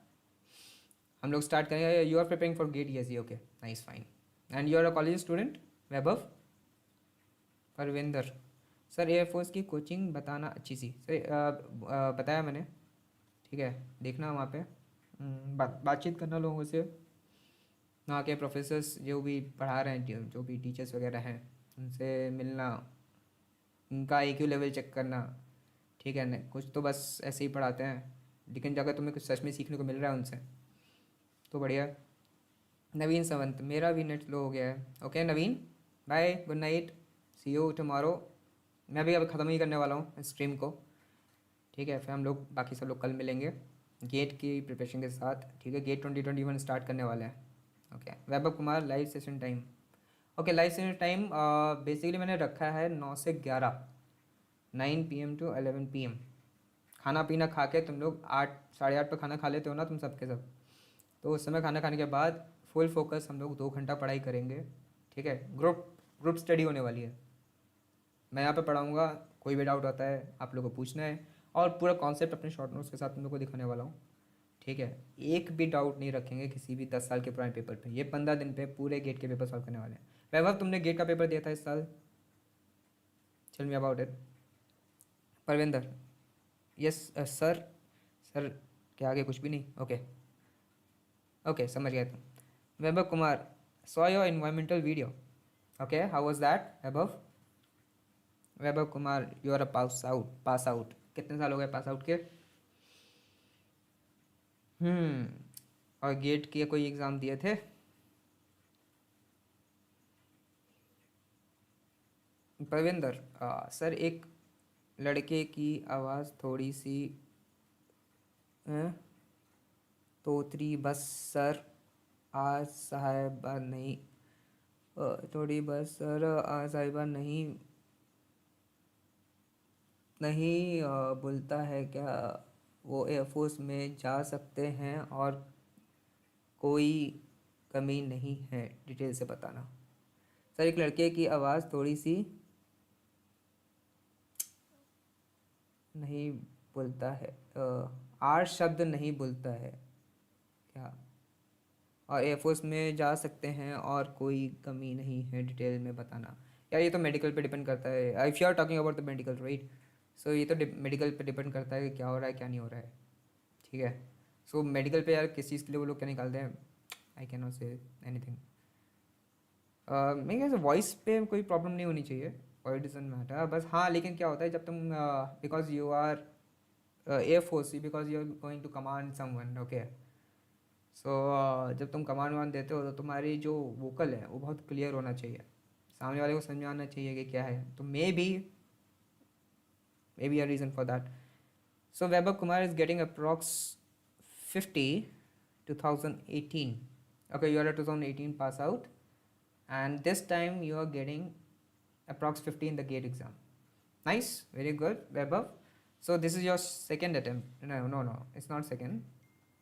हम लोग स्टार्ट करेंगे. You are preparing for GATE ESE. Okay, nice, fine. And you are a college student Vaibhav. Parvinder, sir air force की कोचिंग बताना अच्छी सी. सर बताया मैंने, ठीक है. देखना वहाँ पे बातचीत करना लोगों से, वहाँ के प्रोफेसर्स जो भी पढ़ा रहे हैं, जो भी टीचर्स वगैरह हैं, उनसे मिलना, उनका IQ लेवल चेक करना, ठीक है. न कुछ तो बस ऐसे ही पढ़ाते हैं, लेकिन अगर तुम्हें कुछ सच में सीखने को मिल रहा है उनसे तो बढ़िया. नवीन सावंत, मेरा भी नेट स्लो हो गया है. Okay Naveen, bye, good night, see you tomorrow. मैं भी अब ख़त्म ही करने वाला हूँ स्ट्रीम को, ठीक है. फिर हम लोग बाकी सब लोग कल मिलेंगे गेट की प्रिपरेशन के साथ, ठीक है. गेट 2021 स्टार्ट करने वाले हैं. Okay. Vaibhav Kumar, live session time. Okay, live session time basically मैंने रखा है 9 से 11, 9 PM to 11 PM. खाना पीना खा के तुम लोग 8, 8:30 पर खाना खा लेते हो ना तुम सब के सब, तो उस समय खाना खाने के बाद फुल फोकस हम लोग 2 घंटा पढ़ाई करेंगे, ठीक है. ग्रुप स्टडी होने वाली है. मैं यहाँ पे पढ़ाऊँगा, कोई भी डाउट आता है आप लोगों को पूछना है, और पूरा कॉन्सेप्ट अपने शॉर्ट नोट्स के साथ तुम लोग को दिखाने वाला हूँ, ठीक है. एक भी डाउट नहीं रखेंगे किसी भी 10 साल के पुराने पेपर पे. ये 15 दिन पे पूरे गेट के पेपर सॉल्व करने वाले हैं. वैभव, तुमने गेट का पेपर दिया था इस साल, tell me about it. Parvinder, yes sir. Sir क्या आगे कुछ भी नहीं. ओके ओके, समझ गया तुम. Vaibhav Kumar, saw your environmental video. Okay, how was that Vaibhav. Vaibhav Kumar, you are a pass out. कितने साल हो गए पास आउट के. और गेट के कोई एग्ज़ाम दिए थे. परविंदर, सर एक लड़के की आवाज़ थोड़ी सी तोतरी बस सर, आज साहिबा नहीं, थोड़ी बस सर, आज साहिबा नहीं नहीं बोलता है क्या. वो एयरफोर्स में जा सकते हैं और कोई कमी नहीं है, डिटेल से बताना. सर एक लड़के की आवाज़ थोड़ी सी नहीं बोलता है, आर शब्द नहीं बोलता है क्या, और एयरफोर्स में जा सकते हैं और कोई कमी नहीं है, डिटेल में बताना. यार ये तो मेडिकल पे डिपेंड करता है. If you are talking about the medical right, so ये तो मेडिकल पे डिपेंड करता है कि क्या हो रहा है क्या नहीं हो रहा है, ठीक है. सो मेडिकल पे यार किस चीज़ के लिए वो लोग क्या निकालते हैं, I can not say anything. मेरे ख्याल से वॉइस पे कोई प्रॉब्लम नहीं होनी चाहिए, और इट डजंट मैटर बस. हाँ लेकिन क्या होता है जब तुम because you are air force, because you are going to command someone, okay. So जब तुम कमांड वान देते हो तो तुम्हारी जो वोकल है वो बहुत क्लियर होना चाहिए, सामने वाले को समझ में आना चाहिए कि क्या है. तो may be a reason for that. So Vaibhav Kumar is getting approx 50 2018. Okay, you are a 2018 pass out, and this time you are getting approx 50 in the gate exam. Nice, very good Vaibhav. So this is your second attempt. No, it's not second.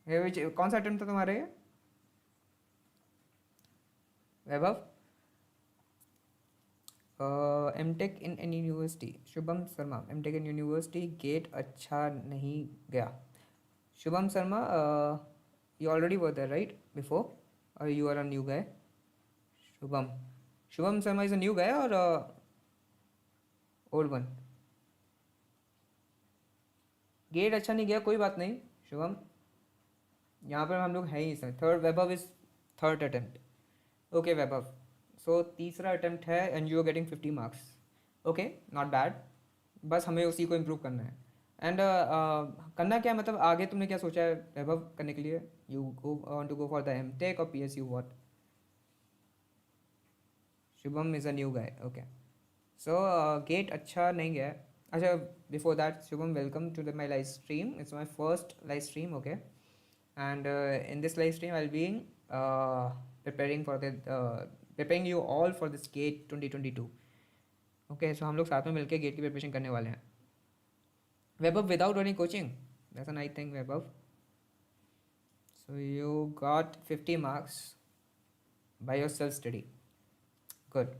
which कौन सा attempt था तुम्हारा ये Vaibhav. MTech in an university. Shubham Sharma, MTech in university GATE अच्छा नहीं गया. Shubham Sharma, you already were there right before, or you are a new guy. Shubham Sharma is a new guy or old one. GATE अच्छा नहीं गया, कोई बात नहीं शुभम, यहाँ पर हम लोग हैं ही sir. Third Vaibhav is third attempt. Okay Vaibhav, so तीसरा अटेम्प्ट है and you are getting 50 marks. Okay, not bad, बस हमें उसी को इम्प्रूव करना है। एंड करना क्या है, मतलब आगे तुमने क्या सोचा है वैभव करने के लिए? You go want to go for the MTech और PSU what? Shubham is a new guy, okay. So GATE अच्छा नहीं गया। अच्छा, before that Shubham, welcome to the my live stream, it's my first live stream, okay. And in this live stream I'll be preparing for the preparing you all for this GATE 2022। Okay, सो हम लोग साथ में मिलकर gate की preparation करने वाले हैं। Vaibhav, without any coaching, that's a nice thing Vaibhav. So you got 50 marks by your self study, good.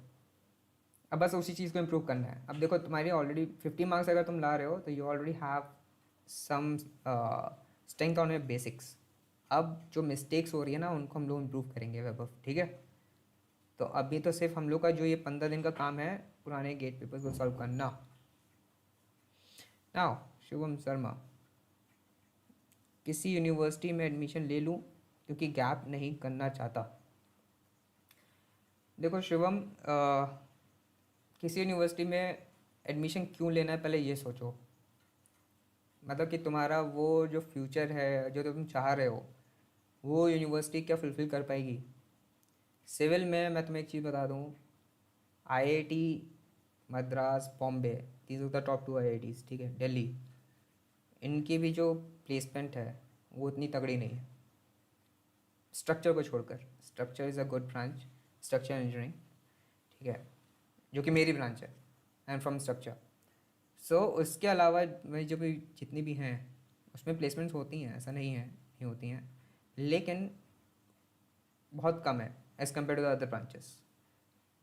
अब बस उसी चीज़ को इम्प्रूव करना है। अब देखो तुम्हारी ऑलरेडी 50 मार्क्स अगर तुम ला रहे हो तो you already have some strength on your basics. अब जो मिस्टेक्स हो रही है ना उनको हम लोग इम्प्रूव करेंगे वैभव, ठीक है? तो अभी तो सिर्फ हम लोग का जो ये 15 दिन का काम है पुराने गेट पेपर्स को सॉल्व करना। नाउ शुभम शर्मा, किसी यूनिवर्सिटी में एडमिशन ले लूँ क्योंकि गैप नहीं करना चाहता। देखो शुभम, किसी यूनिवर्सिटी में एडमिशन क्यों लेना है पहले ये सोचो। मतलब कि तुम्हारा वो जो फ्यूचर है जो तुम चाह रहे हो वो यूनिवर्सिटी क्या फुलफ़िल कर पाएगी? सिविल में मैं तुम्हें एक चीज़ बता दूँ, IIT Madras, Bombay, these are the top 2 IITs, ठीक है? दिल्ली, इनकी भी जो प्लेसमेंट है वो उतनी तगड़ी नहीं है स्ट्रक्चर को छोड़कर। Structure is a good branch, structure engineering, ठीक है, जो कि मेरी ब्रांच है, आई एम फ्रॉम स्ट्रक्चर। सो उसके अलावा मेरी जो भी जितनी भी हैं उसमें प्लेसमेंट्स होती हैं, ऐसा नहीं है नहीं होती हैं, लेकिन बहुत कम है as compare to the other branches,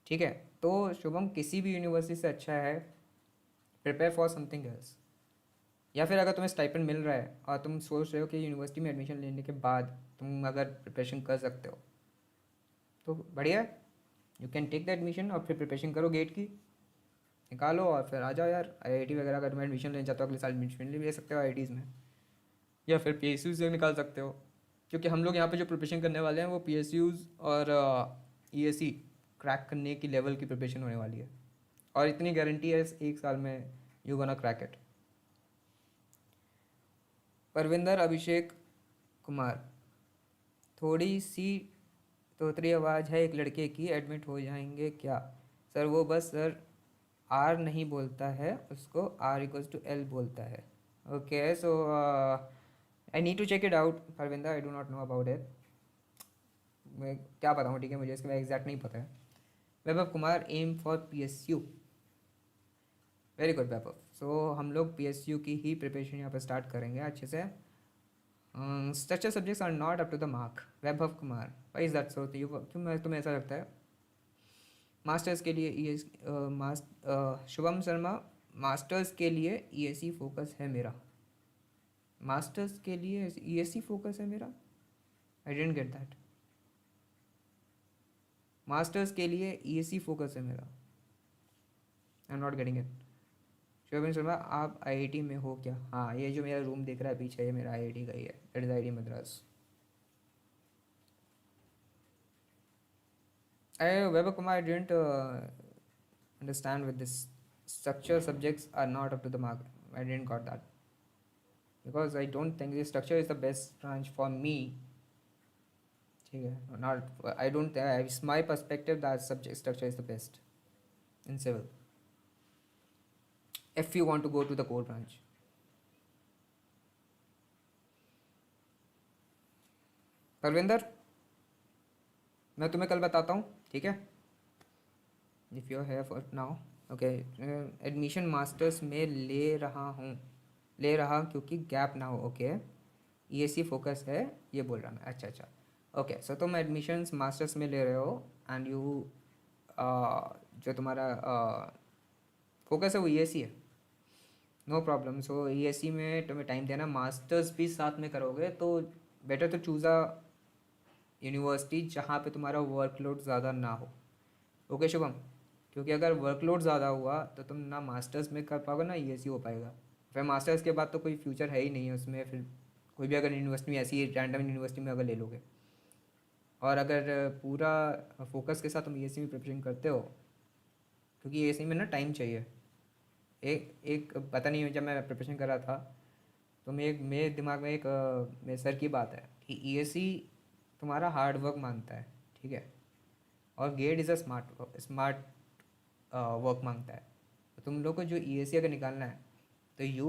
ठीक है? तो शुभम, किसी भी यूनिवर्सिटी से अच्छा है प्रिपेयर फॉर समथिंग एल्स। या फिर अगर तुम्हें स्टाइपेंड मिल रहा है और तुम सोच रहे हो कि यूनिवर्सिटी में एडमिशन लेने के बाद तुम अगर प्रिपरेशन कर सकते हो तो बढ़िया, you can take the admission और फिर प्रिपरेशन करो गेट की, निकालो और फिर आ जाओ यार आईआईटी वगैरह। अगर तुम्हें एडमिशन लेना चाहते हो अगले साल एडमिशन ले सकते हो आईआईटीज़ में, या फिर पीएसयू से निकाल सकते हो, क्योंकि हम लोग यहाँ पे जो प्रिपरेशन करने वाले हैं वो पीएसयूज़ और ईएससी क्रैक करने की लेवल की प्रिपरेशन होने वाली है, और इतनी गारंटी है 1 साल में you gonna crack it. Parvinder Abhishek Kumar, थोड़ी सी तोतरी आवाज़ है एक लड़के की, एडमिट हो जाएंगे क्या? सर वो बस सर आर नहीं बोलता है, उसको R=L बोलता है। Okay, so I need to check it out Parvinder, I do not know about it. मैं क्या बताऊँ, ठीक है, मुझे इसके बारे एग्जैक्ट नहीं पता है। Vaibhav Kumar, aim for PSU, very good Vaibhav. So हम लोग पीएसयू की ही प्रिपरेशन यहाँ पर स्टार्ट करेंगे अच्छे से। Structure subjects are not up to the mark, Vaibhav Kumar, why is that so? क्यों तुम्हें ऐसा लगता है? मास्टर्स के लिए शुभम शर्मा, मास्टर्स के लिए ईएससी फोकस है मेरा। मास्टर्स के लिए ईएससी फोकस है मेरा, आई डेंट गेट दैट। मास्टर्स के लिए ईएससी फोकस है मेरा, आई am not getting it. Shubham Sharma, आप आईआईटी में हो क्या? हाँ, ये जो मेरा रूम दिख रहा है पीछे, ये मेरा आईआईटी का ही है, it is IIT Madras. Weber Kumar, I didn't understand with this. Structure subjects are not up to the mark. I didn't got that because I don't think the structure is the best branch for me. ठीक है, not I don't. It's my perspective that subject structure is the best in civil. If you want to go to the core branch. Parvinder, मैं तुम्हें कल बताता हूँ, ठीक है? If you है for now, okay. Admission masters में ले रहा क्योंकि गैप ना हो, ओके। ईएससी फोकस है ये बोल रहा मैं, अच्छा अच्छा, ओके। सो तुम एडमिशन्स मास्टर्स में ले रहे हो एंड यू जो तुम्हारा फोकस है वो ईएससी है, नो प्रॉब्लम। सो ईएससी में तुम्हें टाइम देना, मास्टर्स भी साथ में करोगे तो बेटर तो चूज़ अ यूनिवर्सिटी जहाँ पे तुम्हारा वर्कलोड ज़्यादा ना हो, ओके शुभम? क्योंकि अगर वर्कलोड ज़्यादा हुआ तो तुम ना मास्टर्स में कर पाओगे ना ईएससी हो पाएगा। फिर मास्टर्स के बाद तो कोई फ्यूचर है ही नहीं है उसमें, फिर कोई भी अगर यूनिवर्सिटी में ऐसी रैंडम यूनिवर्सिटी में अगर ले लोगे और अगर पूरा फोकस के साथ तुम ईएससी में प्रिपरेशन करते हो, क्योंकि ईएससी में ना टाइम चाहिए। एक एक पता नहीं, जब मैं प्रिपरेशन कर रहा था तो मेरे दिमाग में एक मेरे सर की बात है कि ईएससी तुम्हारा हार्ड वर्क मांगता है, ठीक है, और GATE is a smart work मांगता है। तो तुम लोग को जो ईएससी अगर निकालना है तो you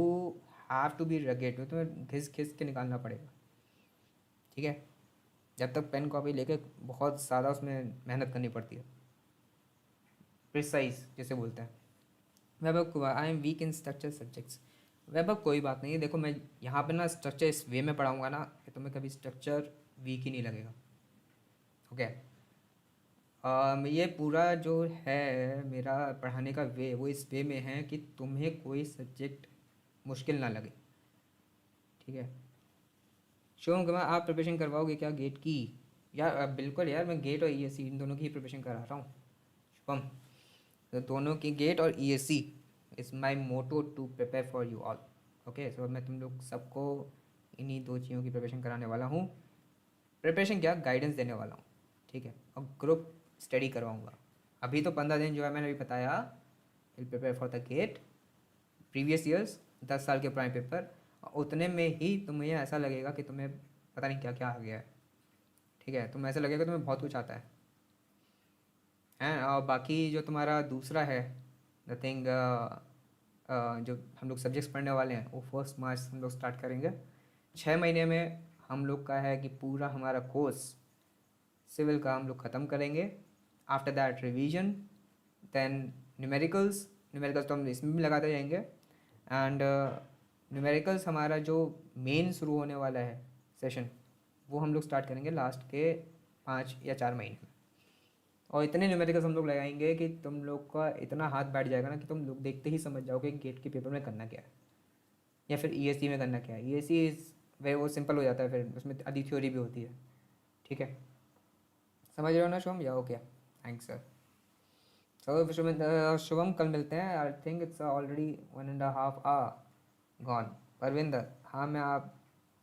have to be rugged, तो तुम्हें घिस घिस के निकालना पड़ेगा, ठीक है। जब तक पेन कॉपी लेके बहुत ज़्यादा उसमें मेहनत करनी पड़ती है, प्रिसाइज जैसे बोलते हैं। Vaibhav, I am weak in structure subjects. Vaibhav कोई बात नहीं है, देखो मैं यहाँ पे ना स्ट्रक्चर इस वे में पढ़ाऊँगा ना कि तुम्हें कभी स्ट्रक्चर वीक ही नहीं लगेगा, ओके। ये पूरा जो है मेरा पढ़ाने का वे, वो इस वे में है कि तुम्हें कोई सब्जेक्ट मुश्किल ना लगे, ठीक है। शिवम कुमार, आप प्रिपरेशन करवाओगे क्या गेट की? यार बिल्कुल यार, मैं गेट और ईएससी इन दोनों की प्रिपरेशन करा रहा हूँ शुभम। तो दोनों की, गेट और ESC is my motto to prepare for you all, okay. So मैं तुम लोग सबको इन्हीं दो चीज़ों की प्रिपरेशन कराने वाला हूँ। प्रिपरेशन क्या, गाइडेंस देने वाला हूँ, ठीक है, और ग्रुप स्टडी करवाऊँगा। अभी तो 15 दिन जो है मैंने अभी बताया, will prepare for the GATE, previous years 10 साल के पुराने पेपर, उतने में ही तुम्हें ऐसा लगेगा कि तुम्हें पता नहीं क्या क्या आ गया है, ठीक है। तुम्हें ऐसा लगेगा तुम्हें बहुत कुछ आता है। और बाकी जो तुम्हारा दूसरा है द थिंग, जो हम लोग सब्जेक्ट्स पढ़ने वाले हैं वो 1 मार्च हम लोग स्टार्ट करेंगे। 6 महीने में हम लोग का है कि पूरा हमारा कोर्स सिविल का हम लोग ख़त्म करेंगे। After that revision, then numericals. Numericals तो हम इसमें भी लगाते जाएंगे। एंड न्यूमेरिकल्स हमारा जो मेन शुरू होने वाला है सेशन, वो हम लोग स्टार्ट करेंगे लास्ट के 5 या 4 महीने में। और इतने न्यूमेरिकल्स हम लोग लगाएंगे कि तुम लोग का इतना हाथ बैठ जाएगा ना कि तुम लोग देखते ही समझ जाओगे कि गेट के पेपर में करना क्या है, या फिर ईएससी में करना क्या है। ईएससी वे वो सिंपल हो जाता है, फिर उसमें आधी थ्योरी भी होती है, ठीक है। समझ रहे हो ना शुभम? या ओके, थैंक्स सर। चलो शुभम कल मिलते हैं। I think it's already 1.5 hour gone. Parvinder, हाँ मैं आप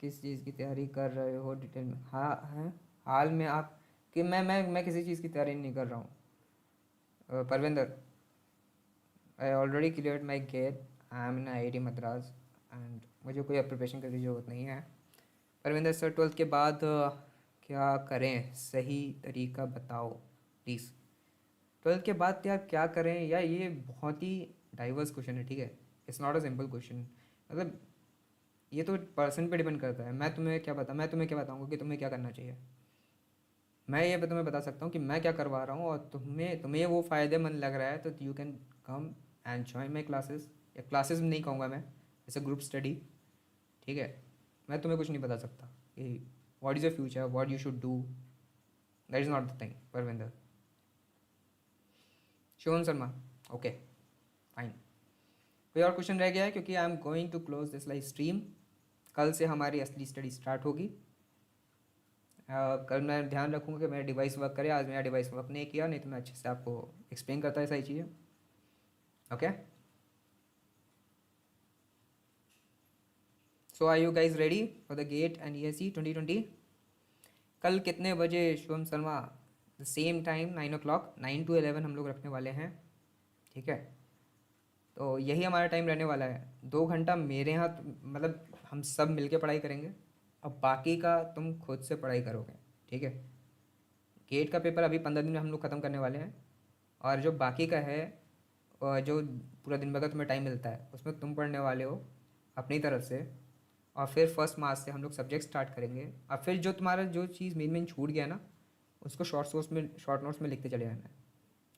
किस चीज़ की तैयारी कर रहे हो डिटेल में? हाँ हैं हाल में आप कि मैं किसी चीज़ की तैयारी नहीं कर रहा हूँ Parvinder. I already cleared my GATE, I am in IIT Madras and मुझे कोई अब प्रिपरेशन करने की ज़रूरत नहीं है। परविंदर सर, 12th के बाद क्या करें, सही तरीका बताओ प्लीज़। 12th के बाद यार क्या करें यार, ये बहुत ही डाइवर्स क्वेश्चन है, ठीक है। It's not a simple question, मतलब ये तो पर्सन पे डिपेंड करता है। मैं तुम्हें क्या बताऊंगा कि तुम्हें क्या करना चाहिए। मैं ये तुम्हें बता सकता हूँ कि मैं क्या करवा रहा हूँ, और तुम्हें वो फ़ायदेमंद लग रहा है तो you can come and join my classes. या क्लासेस में नहीं कहूँगा मैं, जैसे ग्रुप स्टडी, ठीक है। मैं तुम्हें कुछ नहीं बता सकता कि what is your future, what you should do, that is not the thing Parvinder. Shivam Sharma, okay fine. कोई और क्वेश्चन रह गया है? क्योंकि I am going to close this live stream. कल से हमारी असली स्टडी स्टार्ट होगी। कल मैं ध्यान रखूँगा कि मेरा डिवाइस वर्क करे। आज मेरा डिवाइस वर्क नहीं किया, नहीं तो मैं अच्छे से आपको एक्सप्लेन करता है सारी चीज़ें, okay. So are you guys ready for the GATE and ESE 2020? कल कितने बजे Shubham Sharma? The same time 9 o'clock, 9 to 11 हम लोग रखने वाले हैं, ठीक है। तो यही हमारा टाइम रहने वाला है। 2 घंटा मेरे यहाँ मतलब हम सब मिलके पढ़ाई करेंगे, अब बाकी का तुम खुद से पढ़ाई करोगे, ठीक है। गेट का पेपर अभी 15 दिन में हम लोग ख़त्म करने वाले हैं, और जो बाकी का है जो पूरा दिन भर का तुम्हें टाइम मिलता है उसमें तुम पढ़ने वाले हो अपनी तरफ से। और फिर 1 मार्च से हम लोग सब्जेक्ट स्टार्ट करेंगे, और फिर जो तुम्हारा जो चीज़ मेन छूट गया ना उसको शॉर्ट नोट्स में लिखते चले जाना है।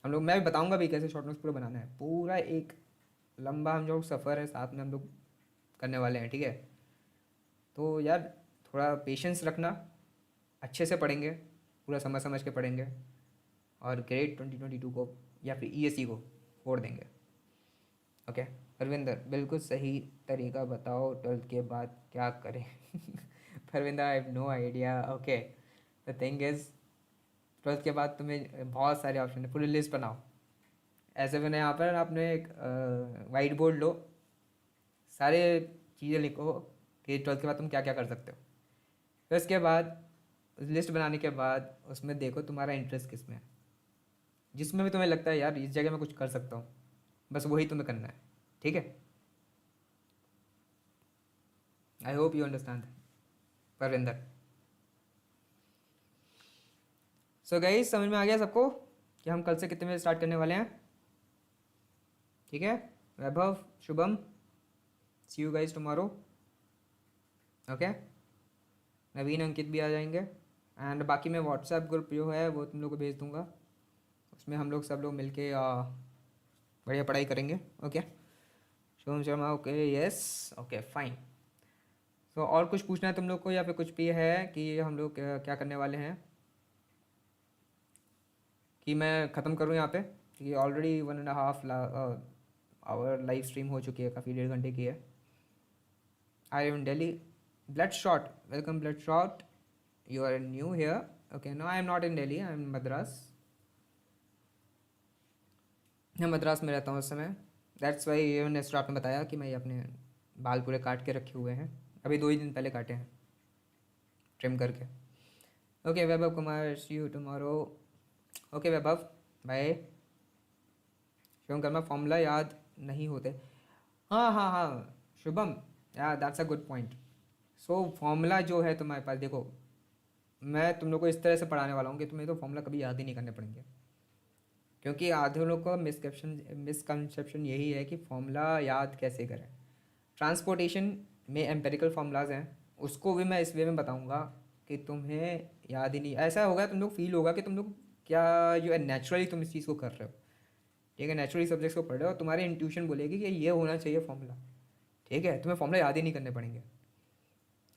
हम लोग, मैं भी बताऊँगा भी कैसे शॉर्ट नोट्स पूरा बनाना है। पूरा एक लंबा हम लोग सफ़र है साथ में हम लोग करने वाले हैं, ठीक है। तो यार थोड़ा पेशेंस रखना, अच्छे से पढ़ेंगे, पूरा समझ समझ के पढ़ेंगे, और ग्रेड 2022 को या फिर ESE को फोड़ देंगे, ओके। परविंदर, बिल्कुल सही तरीका बताओ, 12th के बाद क्या करें? Parvinder, I have no idea, okay. The thing is 12th के बाद तुम्हें बहुत सारे ऑप्शन है, पूरी लिस्ट बनाओ। ऐसे मैंने यहाँ पर आपने एक वाइट बोर्ड लो, सारे चीज़ें लिखो कि 12th के बाद तुम क्या क्या कर सकते हो। फिर उसके बाद लिस्ट बनाने के बाद उसमें देखो तुम्हारा इंटरेस्ट किस में है, जिसमें भी तुम्हें लगता है यार इस जगह मैं कुछ कर सकता हूँ, बस वही तुम्हें करना है। ठीक है, I hope you understand Parvinder. So guys, समझ में आ गया सबको कि हम कल से कितने बजे स्टार्ट करने वाले हैं? ठीक है, वैभव, शुभम, सी you guys tomorrow. Okay, Naveen, अंकित भी आ जाएंगे। एंड बाकी मैं व्हाट्सएप ग्रुप जो है वो तुम लोग को भेज दूंगा, उसमें हम लोग सब लोग मिलके बढ़िया पढ़ाई करेंगे। Okay, Shubham Sharma, okay, yes, okay, fine. तो और कुछ पूछना है तुम लोग को, या फिर कुछ भी है कि हम लोग क्या करने वाले हैं, कि मैं ख़त्म करूँ यहाँ पे? क्योंकि ऑलरेडी 1.5 आवर लाइव स्ट्रीम हो चुकी है, काफ़ी 1.5 घंटे की है। I am in Delhi, blood shot, welcome blood shot, you are new here. Okay, no I am not in Delhi, I am Madras. मैं मद्रास में रहता हूँ इस समय, दैट्स वाई इवन नेस्टर आपने बताया कि मैं अपने बाल पूरे काट के रखे हुए हैं, अभी 2 ही दिन पहले काटे हैं ट्रिम करके। Okay Vaibhav Kumar, see you tomorrow. Okay Vaibhav, bye. Shubham Karma, formula याद नहीं होते। हाँ हाँ हाँ Shubham, yeah that's a good point. So formula जो है तुम्हारे पास, देखो मैं तुम लोग को इस तरह से पढ़ाने वाला हूँ कि तुम्हें तो फॉर्मूला कभी याद ही नहीं करने पड़ेंगे, क्योंकि आधे लोग का मिसकंसेप्शन यही है कि फॉर्मूला याद कैसे करें। ट्रांसपोर्टेशन में एम्पेरिकल फार्मूलाज हैं, उसको भी मैं इस वे में बताऊंगा कि तुम्हें याद ही नहीं, ऐसा होगा तुम लोग फील होगा कि तुम लोग क्या जो है नेचुरली तुम इस चीज़ को कर रहे हो। ठीक है, नेचुरली सब्जेक्ट्स को पढ़ रहे हो, तुम्हारी इंट्यूशन बोलेगी कि ये होना चाहिए फॉर्मूला। ठीक है, तुम्हें फॉर्मूला याद ही नहीं करने पड़ेंगे।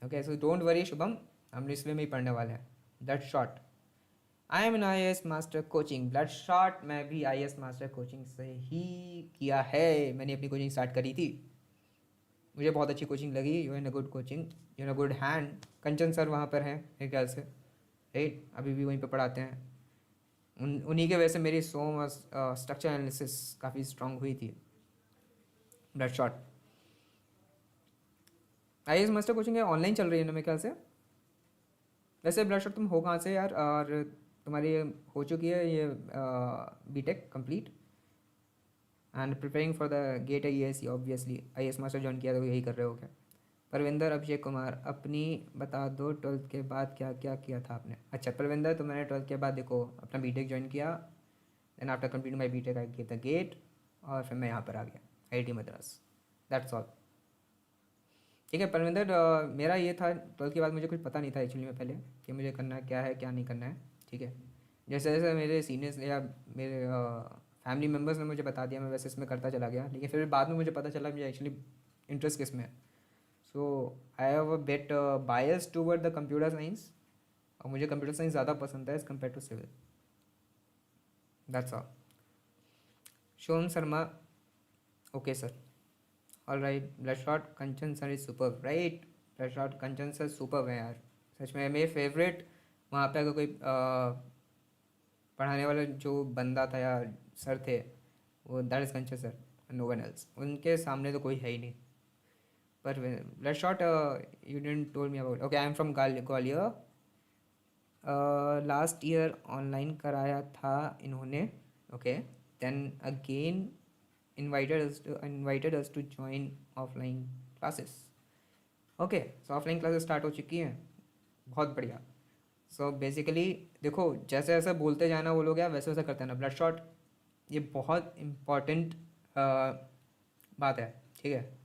Okay, so don't worry Shubham, हम इस वे में ही पढ़ने वाले हैं। Blood shot, I am in I S master coaching. Blood shot, मैं भी आई एस मास्टर कोचिंग से ही किया है, मैंने अपनी कोचिंग स्टार्ट करी थी, मुझे बहुत अच्छी कोचिंग लगी। You in a good coaching, you in a good hand. Kanchan sir वहाँ पर हैं मेरे ख्याल से, राइट, अभी भी वहीं पर पढ़ाते हैं। उन्हीं के वजह से मेरी स्ट्रक्चर एनालिसिस काफ़ी स्ट्रांग हुई थी। ब्लड शॉट आई एस मास्टर कोचिंग ऑनलाइन चल रही है ना मेरे ख्याल से। वैसे ब्लड शॉट तुम हो कहाँ से यार, और तुम्हारी हो चुकी है ये BTech complete and preparing for the GATE I S, obviously I S master join किया तो यही कर रहे हो क्या? परविंदर अभिषेक कुमार, अपनी बता दो 12th के बाद क्या क्या किया था आपने? अच्छा परविंदर, तो मैंने 12th के बाद देखो अपना बीटेक ज्वाइन किया, then after complete my BTech I get the GATE, और फिर मैं यहाँ पर आ गया आईआईटी मद्रास, दैट्स ऑल। ठीक है परविंदर, मेरा ये था 12th के बाद मुझे कुछ पता नहीं था एक्चुअली में पहले कि मुझे करना क्या है क्या नहीं करना है। ठीक है, जैसे जैसे मेरे सीनियर्स या मेरे फैमिली मेम्बर्स ने मुझे बता दिया, मैं वैसे इसमें करता चला गया, लेकिन फिर बाद में मुझे पता चला मुझे एक्चुअली इंटरेस्ट किस में है। So I have a bet bias toward the computer science, और मुझे कंप्यूटर साइंस ज़्यादा पसंद है as compare to civil, that's all. Shon Sharma, okay sir, all right. Blood shot Kanchan sir is super, right, blood shot Kanchan sir super है यार, सच में मेरे favourite. वहाँ पे अगर कोई पढ़ाने वाला जो बंदा था या सर थे, वो that is Kanchan sir, no one else, उनके सामने तो कोई है ही नहीं। पर blood shot, you didn't told me about, okay I am from Gwalior, last year online कराया था इन्होंने, ओके, then again invited us to join offline classes। Okay, so offline classes start हो चुकी हैं, बहुत बढ़िया। सो बेसिकली देखो जैसे जैसे बोलते जाना वो लोग, या वैसे वैसे करते हैं ना। ब्लड शॉट ये बहुत इम्पॉर्टेंट बात है। ठीक है,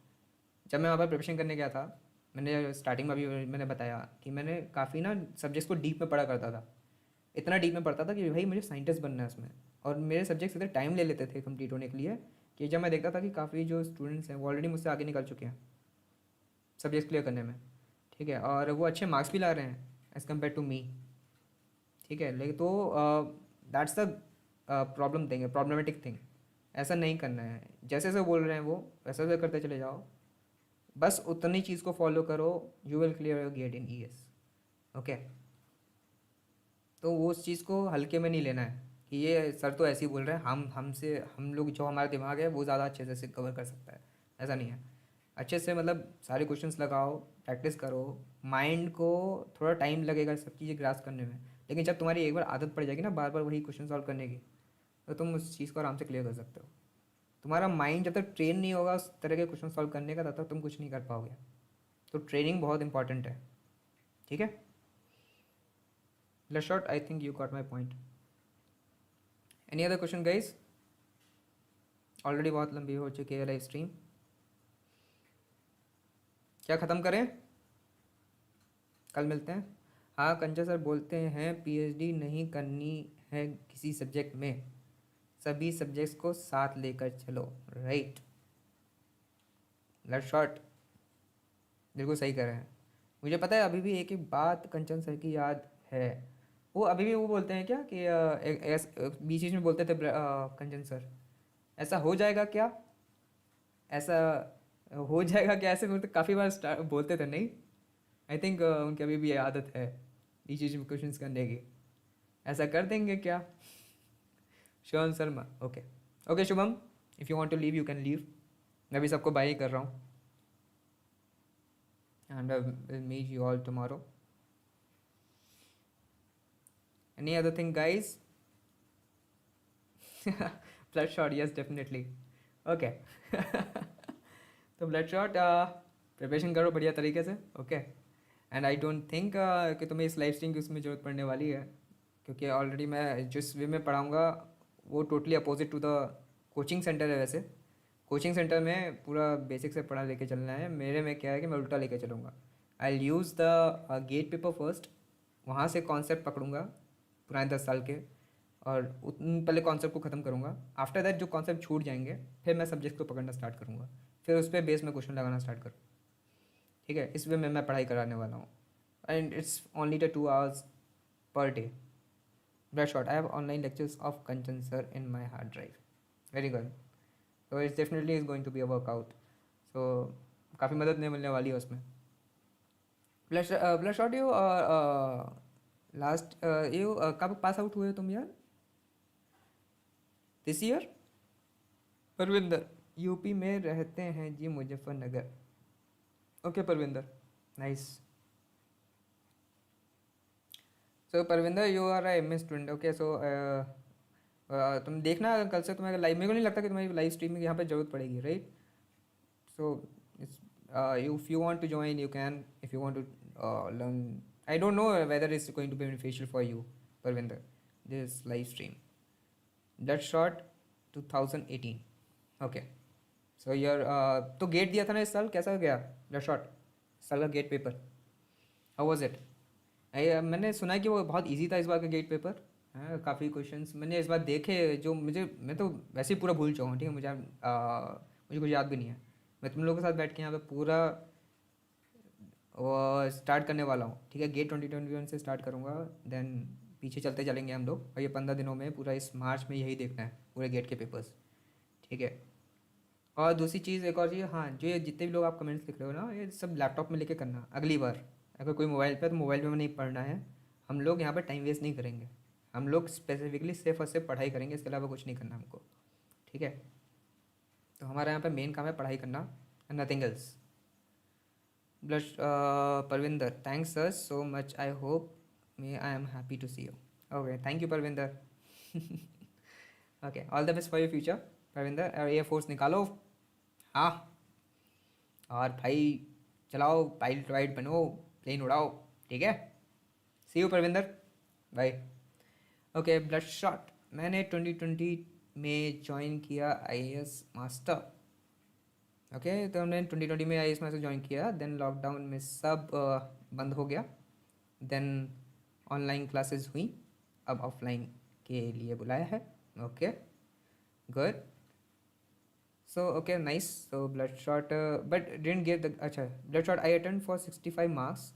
जब मैं वहाँ पर प्रिपरेशन करने गया था, मैंने स्टार्टिंग में अभी मैंने बताया कि मैंने काफ़ी ना सब्जेक्ट्स को डीप में पढ़ा करता था, इतना डीप में पढ़ता था कि भाई मुझे साइंटिस्ट बनना है उसमें, और मेरे सब्जेक्ट्स इतने टाइम ले लेते थे कंप्लीट होने के लिए कि जब मैं देखता था कि काफ़ी जो स्टूडेंट्स हैं वो ऑलरेडी मुझसे आगे निकल चुके हैं सब्जेक्ट क्लियर करने में। ठीक है, और वो अच्छे मार्क्स भी ला रहे हैं एज़ कम्पेयर टू मी। ठीक है, लेकिन तो that's the problem thing, problematic thing. ऐसा नहीं करना है, जैसे जैसे बोल रहे हैं वो वैसे वैसे करते चले जाओ, बस उतनी चीज़ को फॉलो करो, you will clear your GATE in ES. Okay, तो वो उस चीज़ को हल्के में नहीं लेना है कि ये सर तो ऐसे ही बोल रहे हैं, हम लोग जो हमारा दिमाग है वो ज़्यादा अच्छे से कवर कर सकता है, ऐसा नहीं है। अच्छे से मतलब सारे क्वेश्चंस लगाओ, प्रैक्टिस करो, माइंड को थोड़ा टाइम लगेगा सब चीज़ें ग्रास्प करने में, लेकिन जब तुम्हारी एक बार आदत पड़ जाएगी ना बार बार वही क्वेश्चन सॉल्व करने की, तो तुम उस चीज़ को आराम से क्लियर कर सकते हो। तुम्हारा माइंड जब तक ट्रेन नहीं होगा उस तरह के क्वेश्चन सॉल्व करने का, तब तक तुम कुछ नहीं कर पाओगे। तो ट्रेनिंग बहुत इंपॉर्टेंट है, ठीक है। Short, I think you got my point. Any other question guys? Already बहुत लंबी हो चुकी है लाइव स्ट्रीम, क्या ख़त्म करें? कल मिलते हैं। हाँ कंचा सर बोलते हैं पीएचडी नहीं करनी है किसी सब्जेक्ट में, सभी सब्जेक्ट्स को साथ लेकर चलो, राइट। शॉर्ट बिल्कुल सही कर रहे हैं। मुझे पता है अभी भी एक एक बात कंचन सर की याद है। वो अभी भी वो बोलते हैं क्या कि बीच बीच में बोलते थे कंचन सर, ऐसा हो जाएगा क्या, ऐसा हो जाएगा क्या, ऐसे बोलते काफ़ी बार बोलते थे नहीं। आई थिंक उनकी अभी भी ये आदत है बीच बीच में क्वेश्चन करने की। ऐसा कर देंगे क्या? Shubham Sharma, okay okay Shubham, if you want to leave you can leave. मैं भी सबको बाय कर रहा हूँ, and I will meet you all tomorrow. Any other thing, guys? Bloodshot, yes, definitely. Okay. तो ब्लडशॉट प्रिपरेशन करो बढ़िया तरीके से, okay. And I don't think कि तुम्हें इस लाइव स्ट्रीम की उसमें ज़रूरत पड़ने वाली है, क्योंकि ऑलरेडी मैं जिस वे में पढ़ाऊँगा वो totally opposite to the coaching centre है। वैसे कोचिंग सेंटर में पूरा बेसिक से पढ़ा लेके चलना है, मेरे में क्या है कि मैं उल्टा लेके चलूँगा। I use the GATE paper first, वहाँ से कॉन्सेप्ट पकड़ूंगा पुराने 10 साल के, और उन पहले कॉन्सेप्ट को ख़त्म करूँगा। आफ्टर दैट जो कॉन्सेप्ट छूट जाएंगे फिर मैं सब्जेक्ट को पकड़ना स्टार्ट करूँगा, फिर उस पर बेस में क्वेश्चन लगाना स्टार्ट करूँ, ठीक है। इस वे में मैं पढ़ाई कराने वाला हूँ, and it's only the 2 hours per day. Blood shot, I have online lectures of Kanchan sir in my hard drive. Very good. So it definitely is going to be a workout. So काफ़ी मदद नहीं मिलने वाली है उसमें। Blood shot, you last you कब pass out हुए तुम यार? This year? परविंदर, यूपी में रहते हैं जी, Muzaffarnagar. Okay Parvinder, nice. So Parvinder you are I am a student, okay. So तुम देखना कल से तुम्हें लाइव, मेरे को नहीं लगता कि तुम्हारी लाइव स्ट्रीमिंग यहाँ पे ज़रूरत पड़ेगी, right. So if you want to join you can, if you want to learn. I don't know whether it's going to be beneficial for you, Parvinder, this live stream. Bloodshot 2018, okay. So your तो gate दिया था ना इस साल, कैसा गया ब्लडशॉट इस साल का GATE paper? How was it? मैंने सुना है कि वो बहुत इजी था इस बार का गेट पेपर। हाँ काफ़ी क्वेश्चंस मैंने इस बार देखे जो मैं तो वैसे ही पूरा भूल चुका हूँ, ठीक है। मुझे कुछ याद भी नहीं है। मैं तुम लोगों के साथ बैठ के यहाँ पे पूरा स्टार्ट करने वाला हूँ, ठीक है। गेट 2021 से स्टार्ट करूँगा, देन पीछे चलते चलेंगे हम लोग, और ये 15 दिनों में पूरा इस मार्च में यही देखना है पूरे गेट के पेपर्स, ठीक है। और दूसरी चीज़, एक और चीज़, हाँ, जो ये जितने भी लोग आप कमेंट्स लिख रहे हो ना, ये सब लैपटॉप में लेके करना अगली बार। अगर कोई मोबाइल पे, तो मोबाइल पे नहीं पढ़ना है। हम लोग यहाँ पर टाइम वेस्ट नहीं करेंगे, हम लोग स्पेसिफिकली सिर्फ और सिर्फ पढ़ाई करेंगे, इसके अलावा कुछ नहीं करना हमको, ठीक है। तो हमारा यहाँ पे मेन काम है पढ़ाई करना, nothing else. Blush Parvinder, thanks sir so much, I hope may I am happy to see you. Okay, thank you Parvinder. Okay, all the best for your future Parvinder, और एयरफोर्स निकालो, हाँ, और भाई चलाओ, पायलट वाइट बनो, प्लेन उड़ाओ, ठीक है। See you Parvinder, bye. Okay blood shot, मैंने 2020 में ज्वाइन किया IAS मास्टर, ओके। तो हमने 2020 में IAS मास्टर ज्वाइन किया, देन लॉकडाउन में सब बंद हो गया, देन ऑनलाइन क्लासेस हुई, अब ऑफलाइन के लिए बुलाया है, okay good. So okay nice. So blood shot but didn't give the, अच्छा blood shot I attend for 65 marks,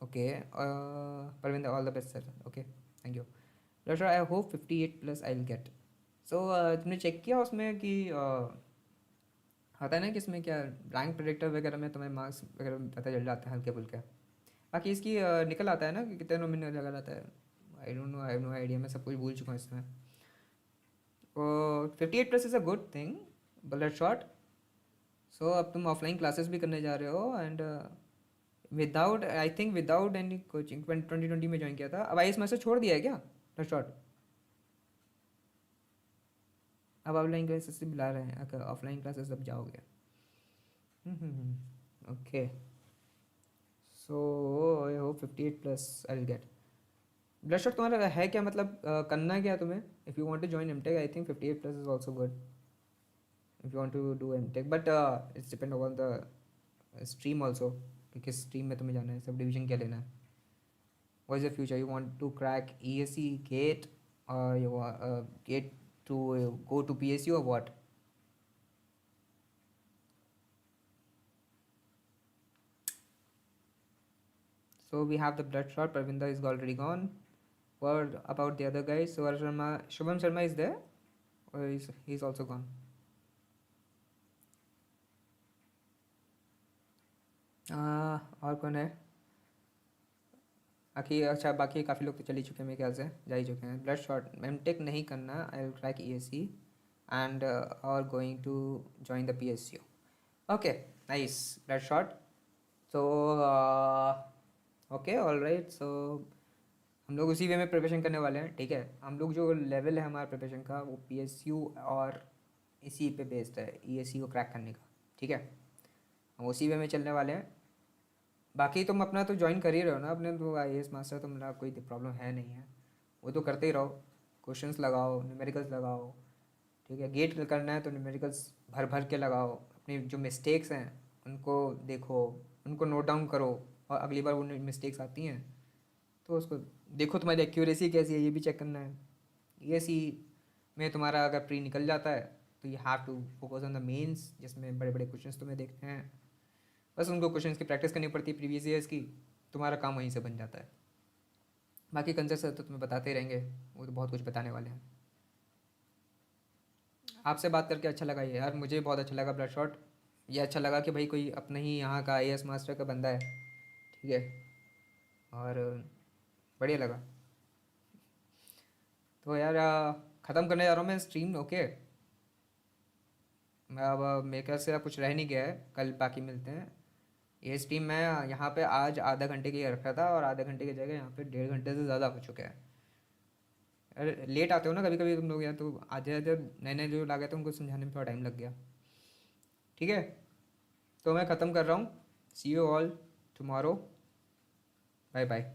okay. Parvinder all the best sir, okay thank you. Blood shot I hope 58+ I will get. So तुमने check किया उसमें कि आता है ना कि इसमें क्या रैंक प्रेडिक्टर वगैरह में तुम्हें मार्क्स वगैरह पता चल जाता है हल्के फुल्के, बाकी इसकी निकल आता है ना कि कितने नंबर लगा रहता है। I don't know, I have no idea, मैं सब कुछ भूल चुका हूँ इसमें। 58+ is a good thing, blood shot. So अब तुम ऑफलाइन क्लासेस भी करने जा रहे हो and without I think without any coaching 2020 में ज्वाइन किया था, अब आई एस मास्टर छोड़ दिया है क्या शॉर्ट? अब ऑफलाइन क्लासेस से बुला रहे हैं, अगर ऑफलाइन क्लासेस अब जाओगे। Okay, so I hope 58 plus I will get. Blood shot तुम्हारा है क्या, मतलब करना क्या है तुम्हें? If you want to join MTech I think 58 plus is also good if you want to do MTech, but it's depend on the stream also कि किस स्ट्रीम में तुम्हें जाना है, सब डिवीजन क्या लेना है। What is the future, you want to crack ESC GATE और you get to go to PSU और what? So we have the bloodshot. Parvinder is already gone. What about the other guys? So Sharma, Shubham Sharma is there, or he's also gone? और कौन है? बाकी अच्छा, बाकी काफ़ी लोग तो चल ही चुके हैं मेरे ख्याल से, जा ही चुके हैं। ब्लड शॉट एमटेक नहीं करना, I will crack ESC and और going to join the PSU. Okay nice, blood shot. So okay all right, so हम लोग उसी वे में प्रिपरेशन करने वाले हैं, ठीक है। हम लोग जो लेवल है हमारा प्रिपरेशन का वो पीएसयू और इसी पे बेस्ड है, ईएससी को क्रैक करने का, ठीक है। हम उसी वे में चलने वाले हैं। बाकी तुम अपना तो ज्वाइन कर ही रहे हो ना अपने, तो आईएएस मास्टर तो मतलब कोई प्रॉब्लम है नहीं है, वो तो करते ही रहो। क्वेश्चंस लगाओ, न्यूमेरिकल्स लगाओ, ठीक है। गेट करना है तो न्यूमेरिकल्स भर भर के लगाओ, अपनी जो मिस्टेक्स हैं उनको देखो, उनको नोट डाउन करो, और अगली बार वो मिस्टेक्स आती हैं तो उसको देखो तुम्हारी एक्यूरेसी कैसी है, ये भी चेक करना है। ये सी में तुम्हारा अगर प्री निकल जाता है तो you have to focus on the mains, जिसमें बड़े बड़े क्वेश्चंस तुम्हें देखने हैं, बस उनको क्वेश्चंस की प्रैक्टिस करनी पड़ती है प्रीवियस ईयर्स की, तुम्हारा काम वहीं से बन जाता है। बाकी कंसेप्ट तो तुम्हें बताते ही रहेंगे, वो तो बहुत कुछ बताने वाले हैं। आपसे बात करके अच्छा लगा ये यार, मुझे बहुत अच्छा लगा ब्लड शॉट। ये अच्छा लगा कि भाई कोई अपने ही यहाँ का आईएएस मास्टर का बंदा है, ठीक है, और बढ़िया लगा। तो यार ख़त्म करने जा रहा हूँ मैं स्ट्रीम, ओके। मैं अब मेरे ख्याल से अब कुछ रह नहीं गया है, कल बाकी मिलते हैं। ये स्ट्रीम मैं यहाँ पे आज आधा घंटे के लिए रखा था, और आधे घंटे की जगह यहाँ पे 1.5 घंटे से ज़्यादा हो चुका है। अरे लेट आते हो ना कभी कभी तुम लोग, या तो आधे आधे नए नए जो लागे थे उनको समझाने में थोड़ा टाइम लग गया, ठीक है। तो मैं ख़त्म कर रहा हूँ, see you all tomorrow, bye bye.